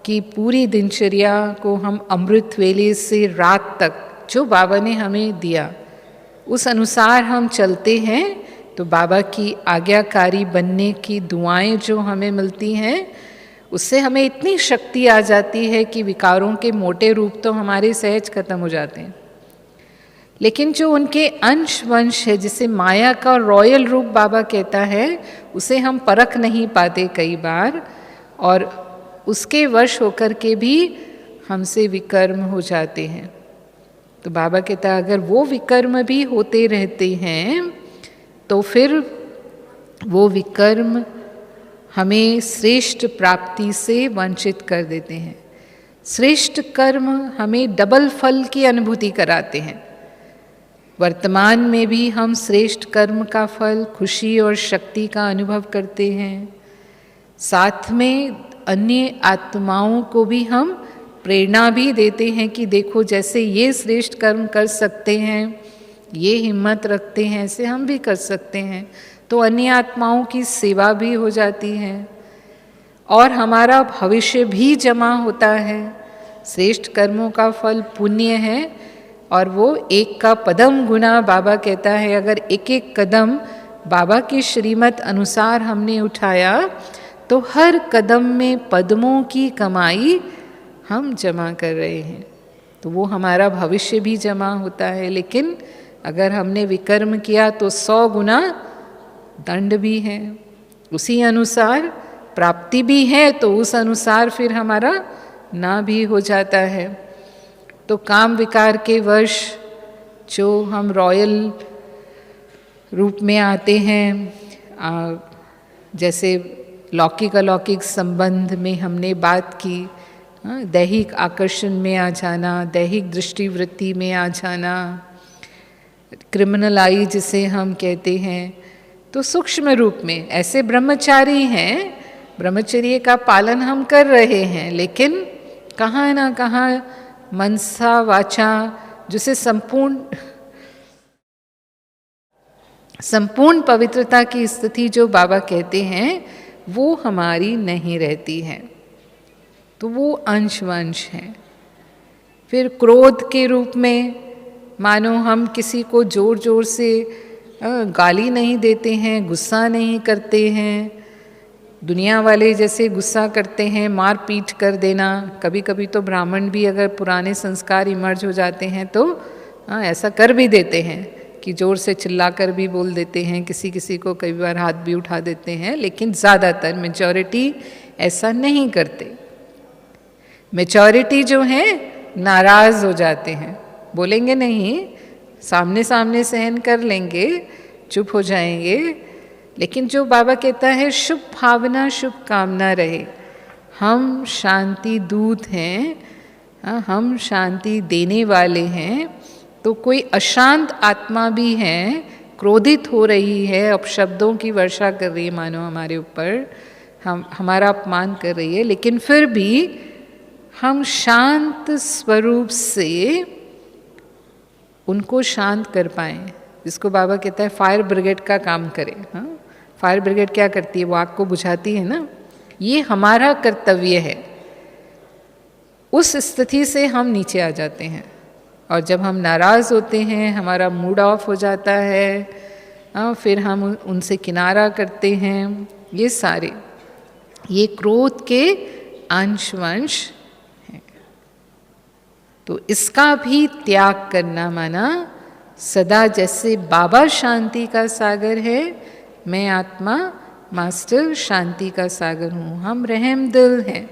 की पूरी दिनचर्या को हम अमृत वेले से रात तक, जो बाबा ने हमें दिया, उस अनुसार हम चलते हैं, तो बाबा की आज्ञाकारी बनने की दुआएं जो हमें मिलती हैं, उससे हमें इतनी शक्ति आ जाती है कि विकारों के मोटे रूप तो हमारे सहज खत्म हो जाते हैं। लेकिन जो उनके अंश वंश है, जिसे माया का रॉयल रूप बाबा कहता है, उसे हम परख नहीं पाते कई बार, और उसके वश होकर के भी हमसे विकर्म हो जाते हैं। तो बाबा कहता है अगर वो विकर्म भी होते रहते हैं तो फिर वो विकर्म हमें श्रेष्ठ प्राप्ति से वंचित कर देते हैं। श्रेष्ठ कर्म हमें डबल फल की अनुभूति कराते हैं। वर्तमान में भी हम श्रेष्ठ कर्म का फल, खुशी और शक्ति का अनुभव करते हैं। साथ में अन्य आत्माओं को भी हम प्रेरणा भी देते हैं कि देखो जैसे ये श्रेष्ठ कर्म कर सकते हैं, ये हिम्मत रखते हैं, ऐसे हम भी कर सकते हैं। तो अन्य आत्माओं की सेवा भी हो जाती है और हमारा भविष्य भी जमा होता है। श्रेष्ठ कर्मों का फल पुण्य है और वो एक का पदम गुना, बाबा कहता है अगर एक एक कदम बाबा की श्रीमत अनुसार हमने उठाया तो हर कदम में पद्मों की कमाई हम जमा कर रहे हैं। तो वो हमारा भविष्य भी जमा होता है, लेकिन अगर हमने विकर्म किया तो 100 गुना दंड भी है, उसी अनुसार प्राप्ति भी है, तो उस अनुसार फिर हमारा ना भी हो जाता है। तो काम विकार के वश जो हम रॉयल रूप में आते हैं, जैसे लौकिक अलौकिक संबंध में हमने बात की, दैहिक आकर्षण में आ जाना, दैहिक दृष्टिवृत्ति में आ जाना, क्रिमिनल आई जिसे हम कहते हैं, तो सूक्ष्म रूप में ऐसे ब्रह्मचारी हैं, ब्रह्मचर्य का पालन हम कर रहे हैं, लेकिन कहाँ ना कहाँ मनसा वाचा जिसे संपूर्ण पवित्रता की स्थिति जो बाबा कहते हैं वो हमारी नहीं रहती है, तो वो अंशवंश है। फिर क्रोध के रूप में मानो हम किसी को जोर जोर से गाली नहीं देते हैं, गुस्सा नहीं करते हैं, दुनिया वाले जैसे गुस्सा करते हैं, मार पीट कर देना। कभी कभी तो ब्राह्मण भी अगर पुराने संस्कार इमर्ज हो जाते हैं तो ऐसा कर भी देते हैं कि जोर से चिल्लाकर भी बोल देते हैं, किसी किसी को कई बार हाथ भी उठा देते हैं, लेकिन ज़्यादातर मेजॉरिटी ऐसा नहीं करते। मेजॉरिटी जो है नाराज़ हो जाते हैं, बोलेंगे नहीं, सामने सामने सहन कर लेंगे, चुप हो जाएंगे, लेकिन जो बाबा कहता है शुभ भावना शुभ कामना रहे, हम शांति दूत हैं, हम शांति देने वाले हैं। तो कोई अशांत आत्मा भी है, क्रोधित हो रही है, अपशब्दों की वर्षा कर रही है मानो हमारे ऊपर, हमारा अपमान कर रही है, लेकिन फिर भी हम शांत स्वरूप से उनको शांत कर पाएं, जिसको बाबा कहता है फायर ब्रिगेड का काम करें। फायर ब्रिगेड क्या करती है? वो आग को बुझाती है ना। ये हमारा कर्तव्य है। उस स्थिति से हम नीचे आ जाते हैं, और जब हम नाराज़ होते हैं, हमारा मूड ऑफ हो जाता है, फिर हम उनसे किनारा करते हैं। ये क्रोध के अंशवंश हैं। तो इसका भी त्याग करना माना सदा जैसे बाबा शांति का सागर है, मैं आत्मा मास्टर शांति का सागर हूँ। हम रहम दिल हैं,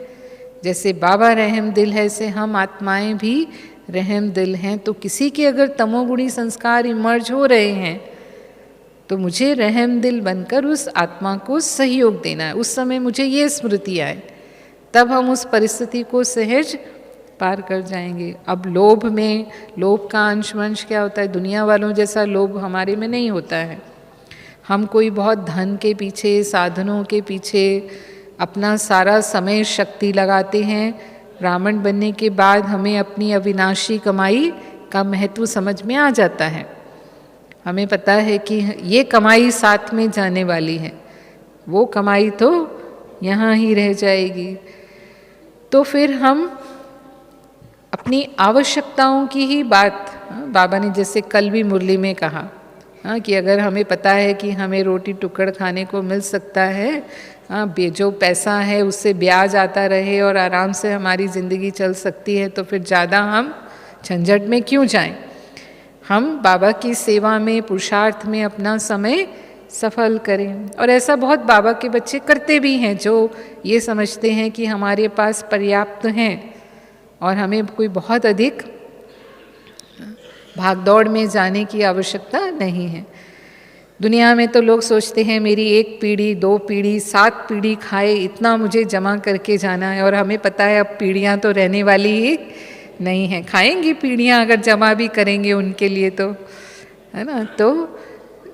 जैसे बाबा रहम दिल है, से हम आत्माएं भी रहम दिल हैं। तो किसी के अगर तमोगुणी संस्कार इमर्ज हो रहे हैं तो मुझे रहम दिल बनकर उस आत्मा को सहयोग देना है। उस समय मुझे ये स्मृति आए, तब हम उस परिस्थिति को सहज पार कर जाएंगे। अब लोभ का अंशवंश क्या होता है? दुनिया वालों जैसा लोभ हमारे में नहीं होता है। हम कोई बहुत धन के पीछे, साधनों के पीछे अपना सारा समय शक्ति लगाते हैं। ब्राह्मण बनने के बाद हमें अपनी अविनाशी कमाई का महत्व समझ में आ जाता है। हमें पता है कि ये कमाई साथ में जाने वाली है, वो कमाई तो यहाँ ही रह जाएगी। तो फिर हम अपनी आवश्यकताओं की ही बात, बाबा ने जैसे कल भी मुरली में कहा, कि अगर हमें पता है कि हमें रोटी टुकड़ खाने को मिल सकता है, जो पैसा है उससे ब्याज आता रहे और आराम से हमारी ज़िंदगी चल सकती है, तो फिर ज़्यादा हम झंझट में क्यों जाएं? हम बाबा की सेवा में, पुरुषार्थ में अपना समय सफल करें। और ऐसा बहुत बाबा के बच्चे करते भी हैं, जो ये समझते हैं कि हमारे पास पर्याप्त हैं और हमें कोई बहुत अधिक भागदौड़ में जाने की आवश्यकता नहीं है। दुनिया में तो लोग सोचते हैं मेरी 1 पीढ़ी, 2 पीढ़ी, 7 पीढ़ी खाए, इतना मुझे जमा करके जाना है। और हमें पता है अब पीढ़ियाँ तो रहने वाली ही नहीं है, खाएंगी पीढ़ियाँ अगर जमा भी करेंगे उनके लिए, तो है ना। तो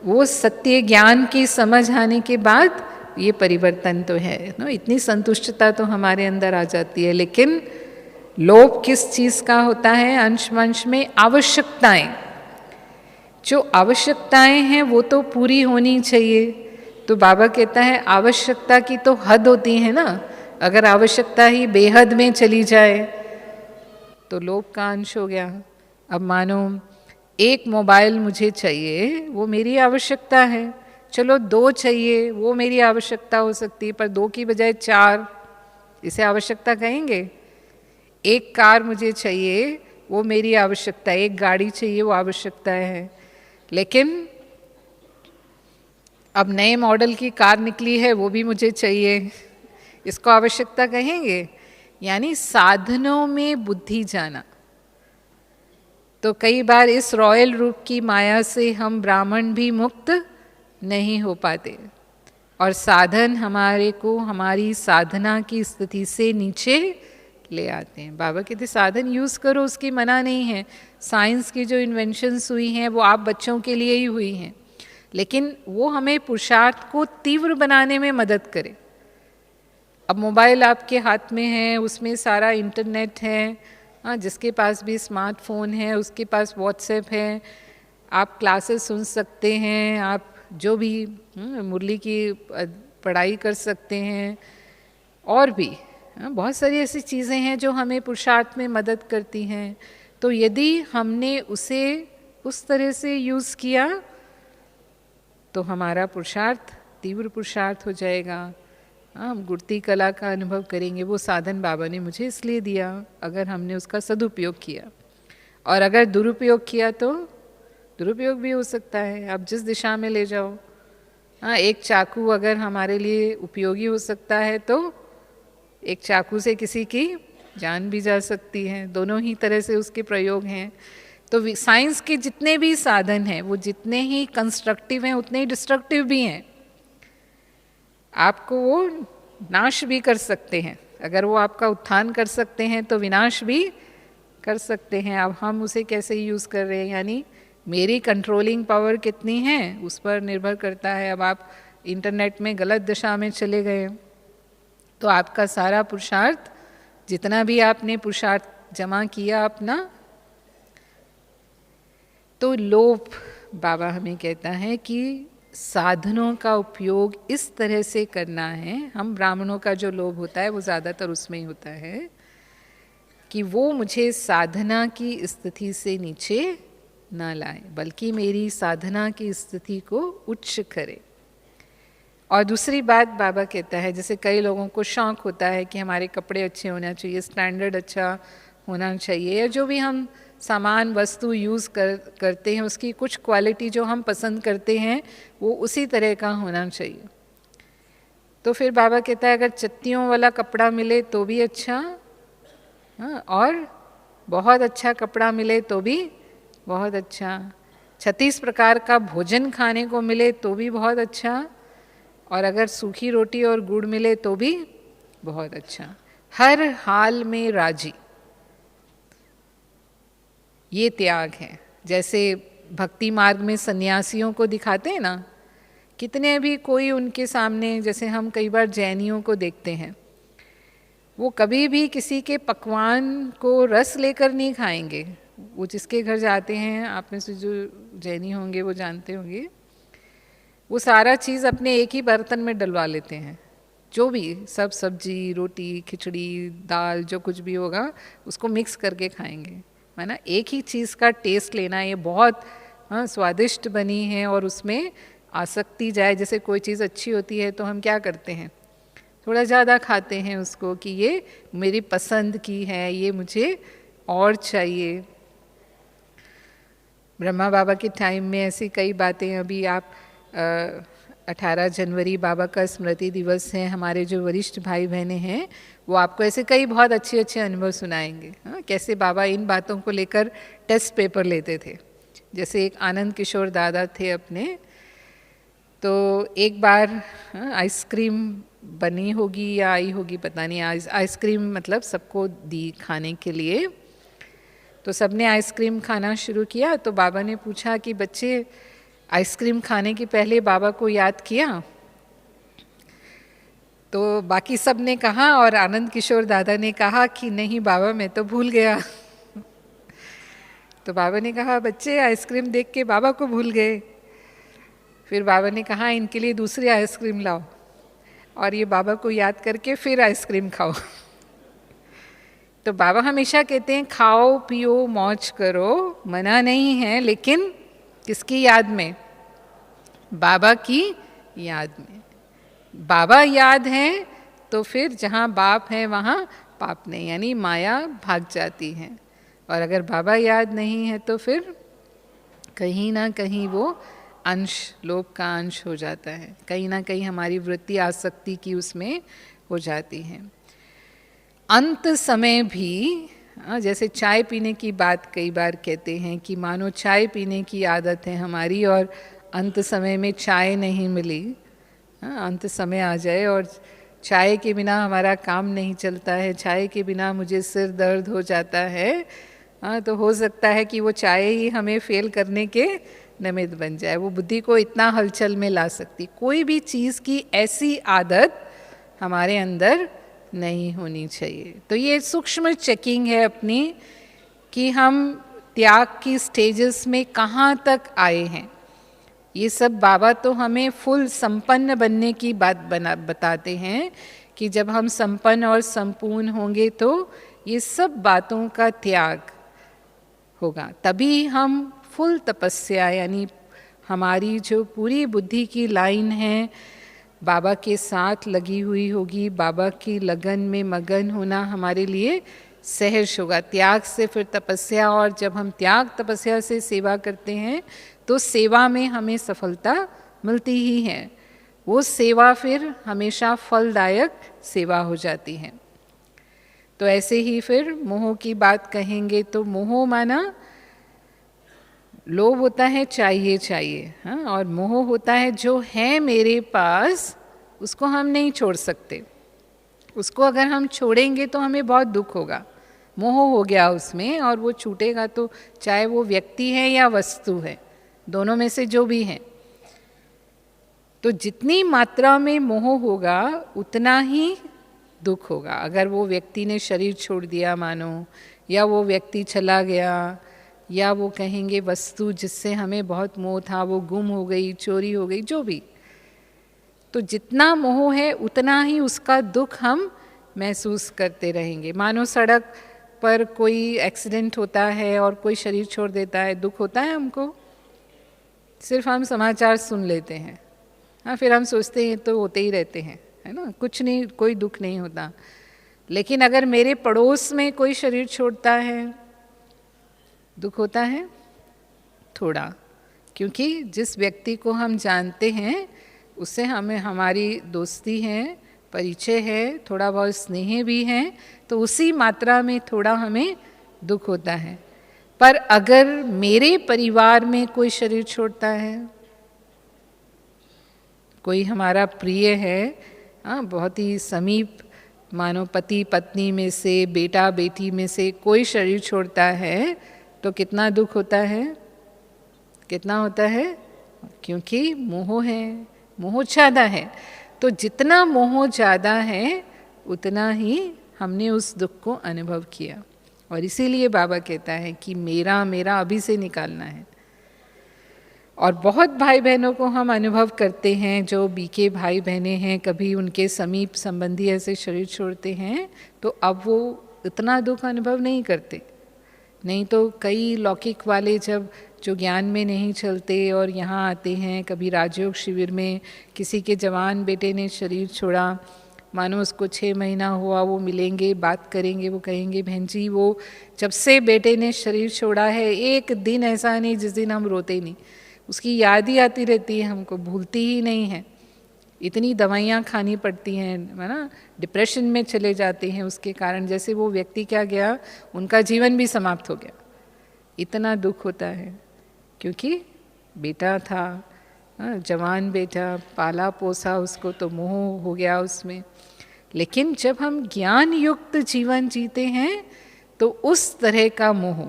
वो सत्य ज्ञान की समझ आने के बाद ये परिवर्तन तो है ना, इतनी संतुष्टता तो हमारे अंदर आ जाती है। लेकिन लोभ किस चीज़ का होता है? अंशवंश में आवश्यकताएं, जो आवश्यकताएं हैं वो तो पूरी होनी चाहिए। तो बाबा कहता है आवश्यकता की तो हद होती है ना, अगर आवश्यकता ही बेहद में चली जाए तो लोभ का अंश हो गया। अब मानो एक मोबाइल मुझे चाहिए, वो मेरी आवश्यकता है, चलो 2 चाहिए, वो मेरी आवश्यकता हो सकती है, पर 2 की बजाय 4, इसे आवश्यकता कहेंगे? एक कार मुझे चाहिए, वो मेरी आवश्यकता है, एक गाड़ी चाहिए, वो आवश्यकता है। लेकिन अब नए मॉडल की कार निकली है, वो भी मुझे चाहिए, इसको आवश्यकता कहेंगे? यानी साधनों में बुद्धि जाना। तो कई बार इस रॉयल रूप की माया से हम ब्राह्मण भी मुक्त नहीं हो पाते, और साधन हमारे को हमारी साधना की स्थिति से नीचे ले आते हैं। बाबा कहते साधन यूज़ करो, उसकी मना नहीं है। साइंस की जो इन्वेंशंस हुई हैं वो आप बच्चों के लिए ही हुई हैं, लेकिन वो हमें पुरुषार्थ को तीव्र बनाने में मदद करे। अब मोबाइल आपके हाथ में है, उसमें सारा इंटरनेट है, हाँ, जिसके पास भी स्मार्टफोन है उसके पास व्हाट्सएप है, आप क्लासेस सुन सकते हैं, आप जो भी मुरली की पढ़ाई कर सकते हैं, और भी बहुत सारी ऐसी चीज़ें हैं जो हमें पुरुषार्थ में मदद करती हैं। तो यदि हमने उसे उस तरह से यूज़ किया तो हमारा पुरुषार्थ तीव्र पुरुषार्थ हो जाएगा। हम गुड़ती कला का अनुभव करेंगे। वो साधन बाबा ने मुझे इसलिए दिया, अगर हमने उसका सदुपयोग किया। और अगर दुरुपयोग किया तो दुरुपयोग भी हो सकता है, आप जिस दिशा में ले जाओ। हाँ, एक चाकू अगर हमारे लिए उपयोगी हो सकता है तो एक चाकू से किसी की जान भी जा सकती है। दोनों ही तरह से उसके प्रयोग हैं। तो साइंस के जितने भी साधन हैं वो जितने ही कंस्ट्रक्टिव हैं उतने ही डिस्ट्रक्टिव भी हैं। आपको वो नाश भी कर सकते हैं, अगर वो आपका उत्थान कर सकते हैं तो विनाश भी कर सकते हैं। अब हम उसे कैसे यूज़ कर रहे हैं, यानी मेरी कंट्रोलिंग पावर कितनी है उस पर निर्भर करता है। अब आप इंटरनेट में गलत दिशा में चले गए तो आपका सारा पुरुषार्थ, जितना भी आपने पुरुषार्थ जमा किया अपना, तो लोभ, बाबा हमें कहता है कि साधनों का उपयोग इस तरह से करना है। हम ब्राह्मणों का जो लोभ होता है वो ज़्यादातर उसमें ही होता है कि वो मुझे साधना की स्थिति से नीचे ना लाए, बल्कि मेरी साधना की स्थिति को उच्च करे। और दूसरी बात बाबा कहता है, जैसे कई लोगों को शौक़ होता है कि हमारे कपड़े अच्छे होना चाहिए, स्टैंडर्ड अच्छा होना चाहिए, या जो भी हम सामान वस्तु यूज़ करते हैं उसकी कुछ क्वालिटी जो हम पसंद करते हैं वो उसी तरह का होना चाहिए। तो फिर बाबा कहता है अगर चत्तियों वाला कपड़ा मिले तो भी अच्छा, हाँ, और बहुत अच्छा कपड़ा मिले तो भी बहुत अच्छा, 36 प्रकार का भोजन खाने को मिले तो भी बहुत अच्छा, और अगर सूखी रोटी और गुड़ मिले तो भी बहुत अच्छा। हर हाल में राजी, ये त्याग है। जैसे भक्ति मार्ग में सन्यासियों को दिखाते हैं ना, कितने भी कोई उनके सामने, जैसे हम कई बार जैनियों को देखते हैं, वो कभी भी किसी के पकवान को रस लेकर नहीं खाएंगे। वो जिसके घर जाते हैं, आप में से जो जैनी होंगे वो जानते होंगे, वो सारा चीज़ अपने एक ही बर्तन में डलवा लेते हैं। जो भी सब सब्जी, रोटी, खिचड़ी, दाल, जो कुछ भी होगा उसको मिक्स करके खाएंगे। है ना, एक ही चीज़ का टेस्ट लेना, ये बहुत स्वादिष्ट बनी है और उसमें आसक्ति जाए। जैसे कोई चीज़ अच्छी होती है तो हम क्या करते हैं, थोड़ा ज़्यादा खाते हैं उसको कि ये मेरी पसंद की है, ये मुझे और चाहिए। ब्रह्मा बाबा के टाइम में ऐसी कई बातें, अभी आप 18 जनवरी बाबा का स्मृति दिवस है, हमारे जो वरिष्ठ भाई बहनें हैं वो आपको ऐसे कई बहुत अच्छे अच्छे अनुभव सुनाएंगे। हाँ, कैसे बाबा इन बातों को लेकर टेस्ट पेपर लेते थे। जैसे एक आनंद किशोर दादा थे अपने, तो एक बार आइसक्रीम बनी होगी या आई होगी पता नहीं, आइसक्रीम मतलब सबको दी खाने के लिए। तो सबने आइसक्रीम खाना शुरू किया तो बाबा ने पूछा कि बच्चे आइसक्रीम खाने के पहले बाबा को याद किया? तो बाकी सब ने कहा और आनंद किशोर दादा ने कहा कि नहीं बाबा, मैं तो भूल गया। तो बाबा ने कहा बच्चे आइसक्रीम देख के बाबा को भूल गए। फिर बाबा ने कहा इनके लिए दूसरी आइसक्रीम लाओ और ये बाबा को याद करके फिर आइसक्रीम खाओ। तो बाबा हमेशा कहते हैं खाओ पियो मौज करो, मना नहीं है, लेकिन किसकी याद में? बाबा की याद में। बाबा याद हैं तो फिर जहाँ बाप है वहाँ पाप नहीं, यानी माया भाग जाती है। और अगर बाबा याद नहीं है तो फिर कहीं ना कहीं वो अंश, लोभ का अंश हो जाता है, कहीं ना कहीं हमारी वृत्ति आसक्ति की उसमें हो जाती है। अंत समय भी, जैसे चाय पीने की बात कई बार कहते हैं कि मानो चाय पीने की आदत है हमारी और अंत समय में चाय नहीं मिली, अंत समय आ जाए और चाय के बिना हमारा काम नहीं चलता है, चाय के बिना मुझे सिर दर्द हो जाता है, तो हो सकता है कि वो चाय ही हमें फेल करने के निमित्त बन जाए, वो बुद्धि को इतना हलचल में ला सकती। कोई भी चीज़ की ऐसी आदत हमारे अंदर नहीं होनी चाहिए। तो ये सूक्ष्म चेकिंग है अपनी कि हम त्याग की स्टेजेस में कहाँ तक आए हैं। ये सब बाबा तो हमें फुल संपन्न बनने की बात बताते हैं कि जब हम संपन्न और संपूर्ण होंगे तो ये सब बातों का त्याग होगा, तभी हम फुल तपस्या, यानी हमारी जो पूरी बुद्धि की लाइन है बाबा के साथ लगी हुई होगी, बाबा की लगन में मगन होना हमारे लिए सहज होगा। त्याग से फिर तपस्या, और जब हम त्याग तपस्या से सेवा करते हैं तो सेवा में हमें सफलता मिलती ही है। वो सेवा फिर हमेशा फलदायक सेवा हो जाती है। तो ऐसे ही फिर मोह की बात कहेंगे तो मोह माना लोभ होता है चाहिए चाहिए, हाँ, और मोह होता है जो है मेरे पास उसको हम नहीं छोड़ सकते, उसको अगर हम छोड़ेंगे तो हमें बहुत दुख होगा। मोह हो गया उसमें और वो छूटेगा, तो चाहे वो व्यक्ति है या वस्तु है, दोनों में से जो भी है, तो जितनी मात्रा में मोह होगा उतना ही दुख होगा। अगर वो व्यक्ति ने शरीर छोड़ दिया मानो, या वो व्यक्ति चला गया, या वो कहेंगे वस्तु जिससे हमें बहुत मोह था वो गुम हो गई, चोरी हो गई, जो भी, तो जितना मोह है उतना ही उसका दुख हम महसूस करते रहेंगे। मानो सड़क पर कोई एक्सीडेंट होता है और कोई शरीर छोड़ देता है, दुख होता है हमको, सिर्फ हम समाचार सुन लेते हैं, हाँ, फिर हम सोचते हैं तो होते ही रहते हैं, है ना, कुछ नहीं, कोई दुख नहीं होता। लेकिन अगर मेरे पड़ोस में कोई शरीर छोड़ता है, दुख होता है थोड़ा, क्योंकि जिस व्यक्ति को हम जानते हैं उससे हमें हमारी दोस्ती है, परिचय है, थोड़ा बहुत स्नेह भी है, तो उसी मात्रा में थोड़ा हमें दुख होता है। पर अगर मेरे परिवार में कोई शरीर छोड़ता है, कोई हमारा प्रिय है, बहुत ही समीप, मानो पति पत्नी में से, बेटा बेटी में से कोई शरीर छोड़ता है, तो कितना दुख होता है, कितना होता है, क्योंकि मोह है, मोह ज़्यादा है। तो जितना मोह ज़्यादा है उतना ही हमने उस दुख को अनुभव किया, और इसीलिए बाबा कहता है कि मेरा मेरा अभी से निकालना है। और बहुत भाई बहनों को हम अनुभव करते हैं, जो बीके भाई बहनें हैं, कभी उनके समीप संबंधी ऐसे शरीर छोड़ते हैं तो अब वो इतना दुख अनुभव नहीं करते। नहीं तो कई लौकिक वाले जब जो ज्ञान में नहीं चलते और यहाँ आते हैं, कभी राजयोग शिविर में किसी के जवान बेटे ने शरीर छोड़ा, मानो उसको 6 महीना हुआ, वो मिलेंगे, बात करेंगे, वो कहेंगे बहन जी वो जब से बेटे ने शरीर छोड़ा है एक दिन ऐसा नहीं जिस दिन हम रोते नहीं, उसकी याद ही आती रहती है, हमको भूलती ही नहीं है। इतनी दवाइयाँ खानी पड़ती हैं, है ना, डिप्रेशन में चले जाते हैं उसके कारण, जैसे वो व्यक्ति क्या गया, उनका जीवन भी समाप्त हो गया। इतना दुख होता है क्योंकि बेटा था, जवान बेटा, पाला पोसा उसको, तो मोह हो गया उसमें। लेकिन जब हम ज्ञान युक्त जीवन जीते हैं तो उस तरह का मोह,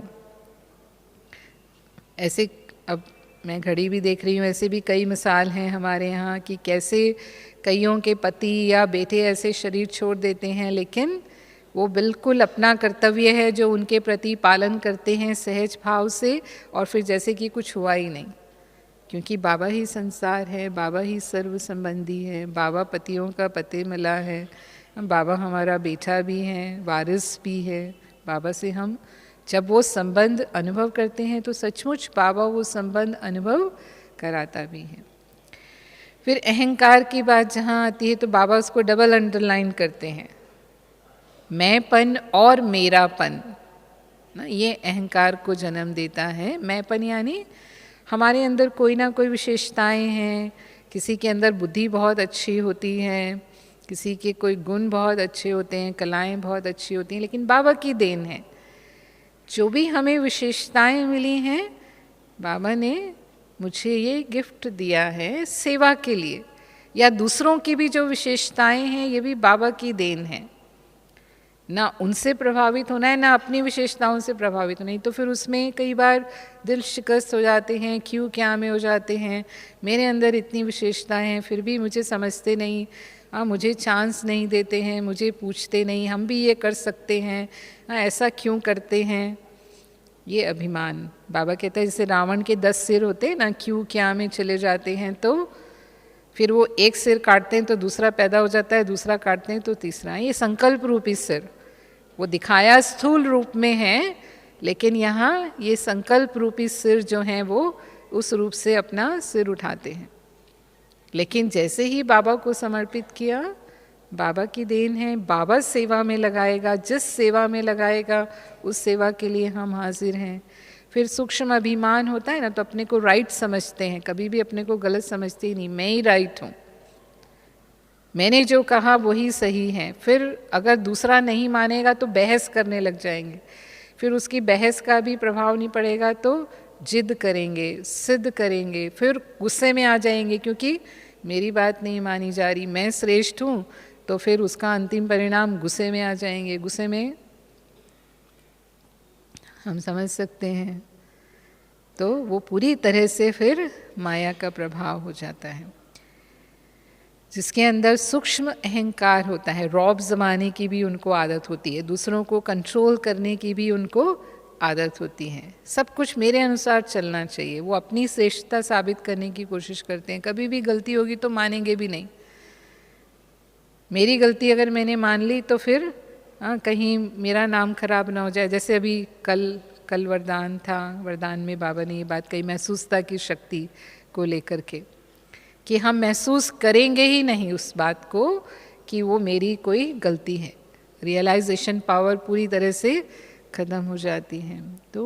ऐसे अब मैं घड़ी भी देख रही हूँ, ऐसे भी कई मिसाल हैं हमारे यहाँ कि कैसे कईयों के पति या बेटे ऐसे शरीर छोड़ देते हैं, लेकिन वो बिल्कुल अपना कर्तव्य है जो उनके प्रति पालन करते हैं सहज भाव से, और फिर जैसे कि कुछ हुआ ही नहीं, क्योंकि बाबा ही संसार है, बाबा ही सर्व संबंधी है, बाबा पतियों का पति मिला है, बाबा हमारा बेटा भी है, वारिस भी है, बाबा से हम जब वो संबंध अनुभव करते हैं तो सचमुच बाबा वो संबंध अनुभव कराता भी है। फिर अहंकार की बात जहाँ आती है तो बाबा उसको डबल अंडरलाइन करते हैं, मैंपन और मेरापन ना, ये अहंकार को जन्म देता है। मैंपन यानी हमारे अंदर कोई ना कोई विशेषताएं हैं, किसी के अंदर बुद्धि बहुत अच्छी होती है, किसी के कोई गुण बहुत अच्छे होते हैं, कलाएं बहुत अच्छी होती हैं, लेकिन बाबा की देन है। जो भी हमें विशेषताएं मिली हैं, बाबा ने मुझे ये गिफ्ट दिया है सेवा के लिए, या दूसरों की भी जो विशेषताएं हैं ये भी बाबा की देन है। ना उनसे प्रभावित होना है, ना अपनी विशेषताओं से प्रभावित होना है। तो फिर उसमें कई बार दिल शिकस्त हो जाते हैं, क्यों क्या में हो जाते हैं, मेरे अंदर इतनी विशेषताएं हैं फिर भी मुझे समझते नहीं, मुझे चांस नहीं देते हैं, मुझे पूछते नहीं, हम भी ये कर सकते हैं, ऐसा क्यों करते हैं, ये अभिमान। बाबा कहते हैं जैसे रावण के 10 सिर होते हैं ना, क्यों क्या में चले जाते हैं, तो फिर वो एक सिर काटते हैं तो दूसरा पैदा हो जाता है, दूसरा काटते हैं तो तीसरा। ये संकल्प रूपी सिर, वो दिखाया स्थूल रूप में है, लेकिन यहाँ ये संकल्प रूपी सिर जो हैं वो उस रूप से अपना सिर उठाते हैं। लेकिन जैसे ही बाबा को समर्पित किया, बाबा की देन है, बाबा सेवा में लगाएगा, जिस सेवा में लगाएगा उस सेवा के लिए हम हाजिर हैं। फिर सूक्ष्म अभिमान होता है ना, तो अपने को राइट समझते हैं, कभी भी अपने को गलत समझते ही नहीं, मैं ही राइट हूँ, मैंने जो कहा वही सही है। फिर अगर दूसरा नहीं मानेगा तो बहस करने लग जाएंगे, फिर उसकी बहस का भी प्रभाव नहीं पड़ेगा तो जिद करेंगे, सिद्ध करेंगे, फिर गुस्से में आ जाएंगे क्योंकि मेरी बात नहीं मानी जा रही, मैं श्रेष्ठ हूँ, तो फिर उसका अंतिम परिणाम गुस्से में आ जाएंगे। गुस्से में हम समझ सकते हैं, तो वो पूरी तरह से फिर माया का प्रभाव हो जाता है। जिसके अंदर सूक्ष्म अहंकार होता है, रौब जमाने की भी उनको आदत होती है, दूसरों को कंट्रोल करने की भी उनको आदत होती है, सब कुछ मेरे अनुसार चलना चाहिए, वो अपनी श्रेष्ठता साबित करने की कोशिश करते हैं। कभी भी गलती होगी तो मानेंगे भी नहीं, मेरी गलती अगर मैंने मान ली तो फिर कहीं मेरा नाम खराब ना हो जाए। जैसे अभी कल वरदान था, वरदान में बाबा ने ये बात कही महसूसता की शक्ति को लेकर के, कि हम महसूस करेंगे ही नहीं उस बात को कि वो मेरी कोई गलती है, रियलाइजेशन पावर पूरी तरह से खत्म हो जाती है। तो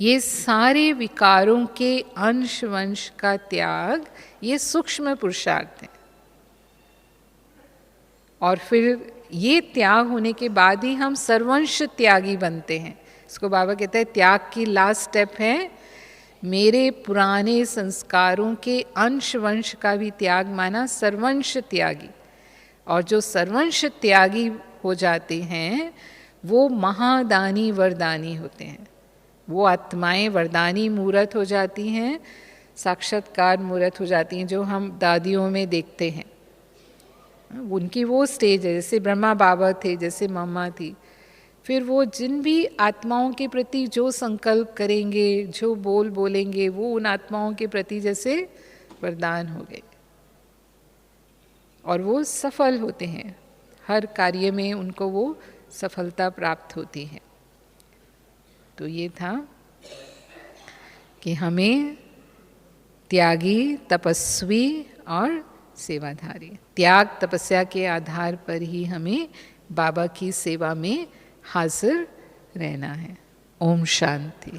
ये सारे विकारों के अंश वंश का त्याग, ये सूक्ष्म पुरुषार्थ है। और फिर ये त्याग होने के बाद ही हम सर्वंश त्यागी बनते हैं। इसको बाबा कहते हैं त्याग की लास्ट स्टेप है मेरे पुराने संस्कारों के अंश वंश का भी त्याग माना सर्वंश त्यागी। और जो सर्वंश त्यागी हो जाते हैं वो महादानी वरदानी होते हैं, वो आत्माएं वरदानी मूर्त हो जाती हैं, साक्षात्कार मूर्त हो जाती हैं, जो हम दादियों में देखते हैं। उनकी वो स्टेज है, जैसे ब्रह्मा बाबा थे, जैसे मम्मा थी, फिर वो जिन भी आत्माओं के प्रति जो संकल्प करेंगे, जो बोलेंगे, वो उन आत्माओं के प्रति जैसे वरदान हो गए और वो सफल होते हैं, हर कार्य में उनको वो सफलता प्राप्त होती है। तो ये था कि हमें त्यागी, तपस्वी और सेवाधारी, त्याग तपस्या के आधार पर ही हमें बाबा की सेवा में हाजिर रहना है। ओम शांति।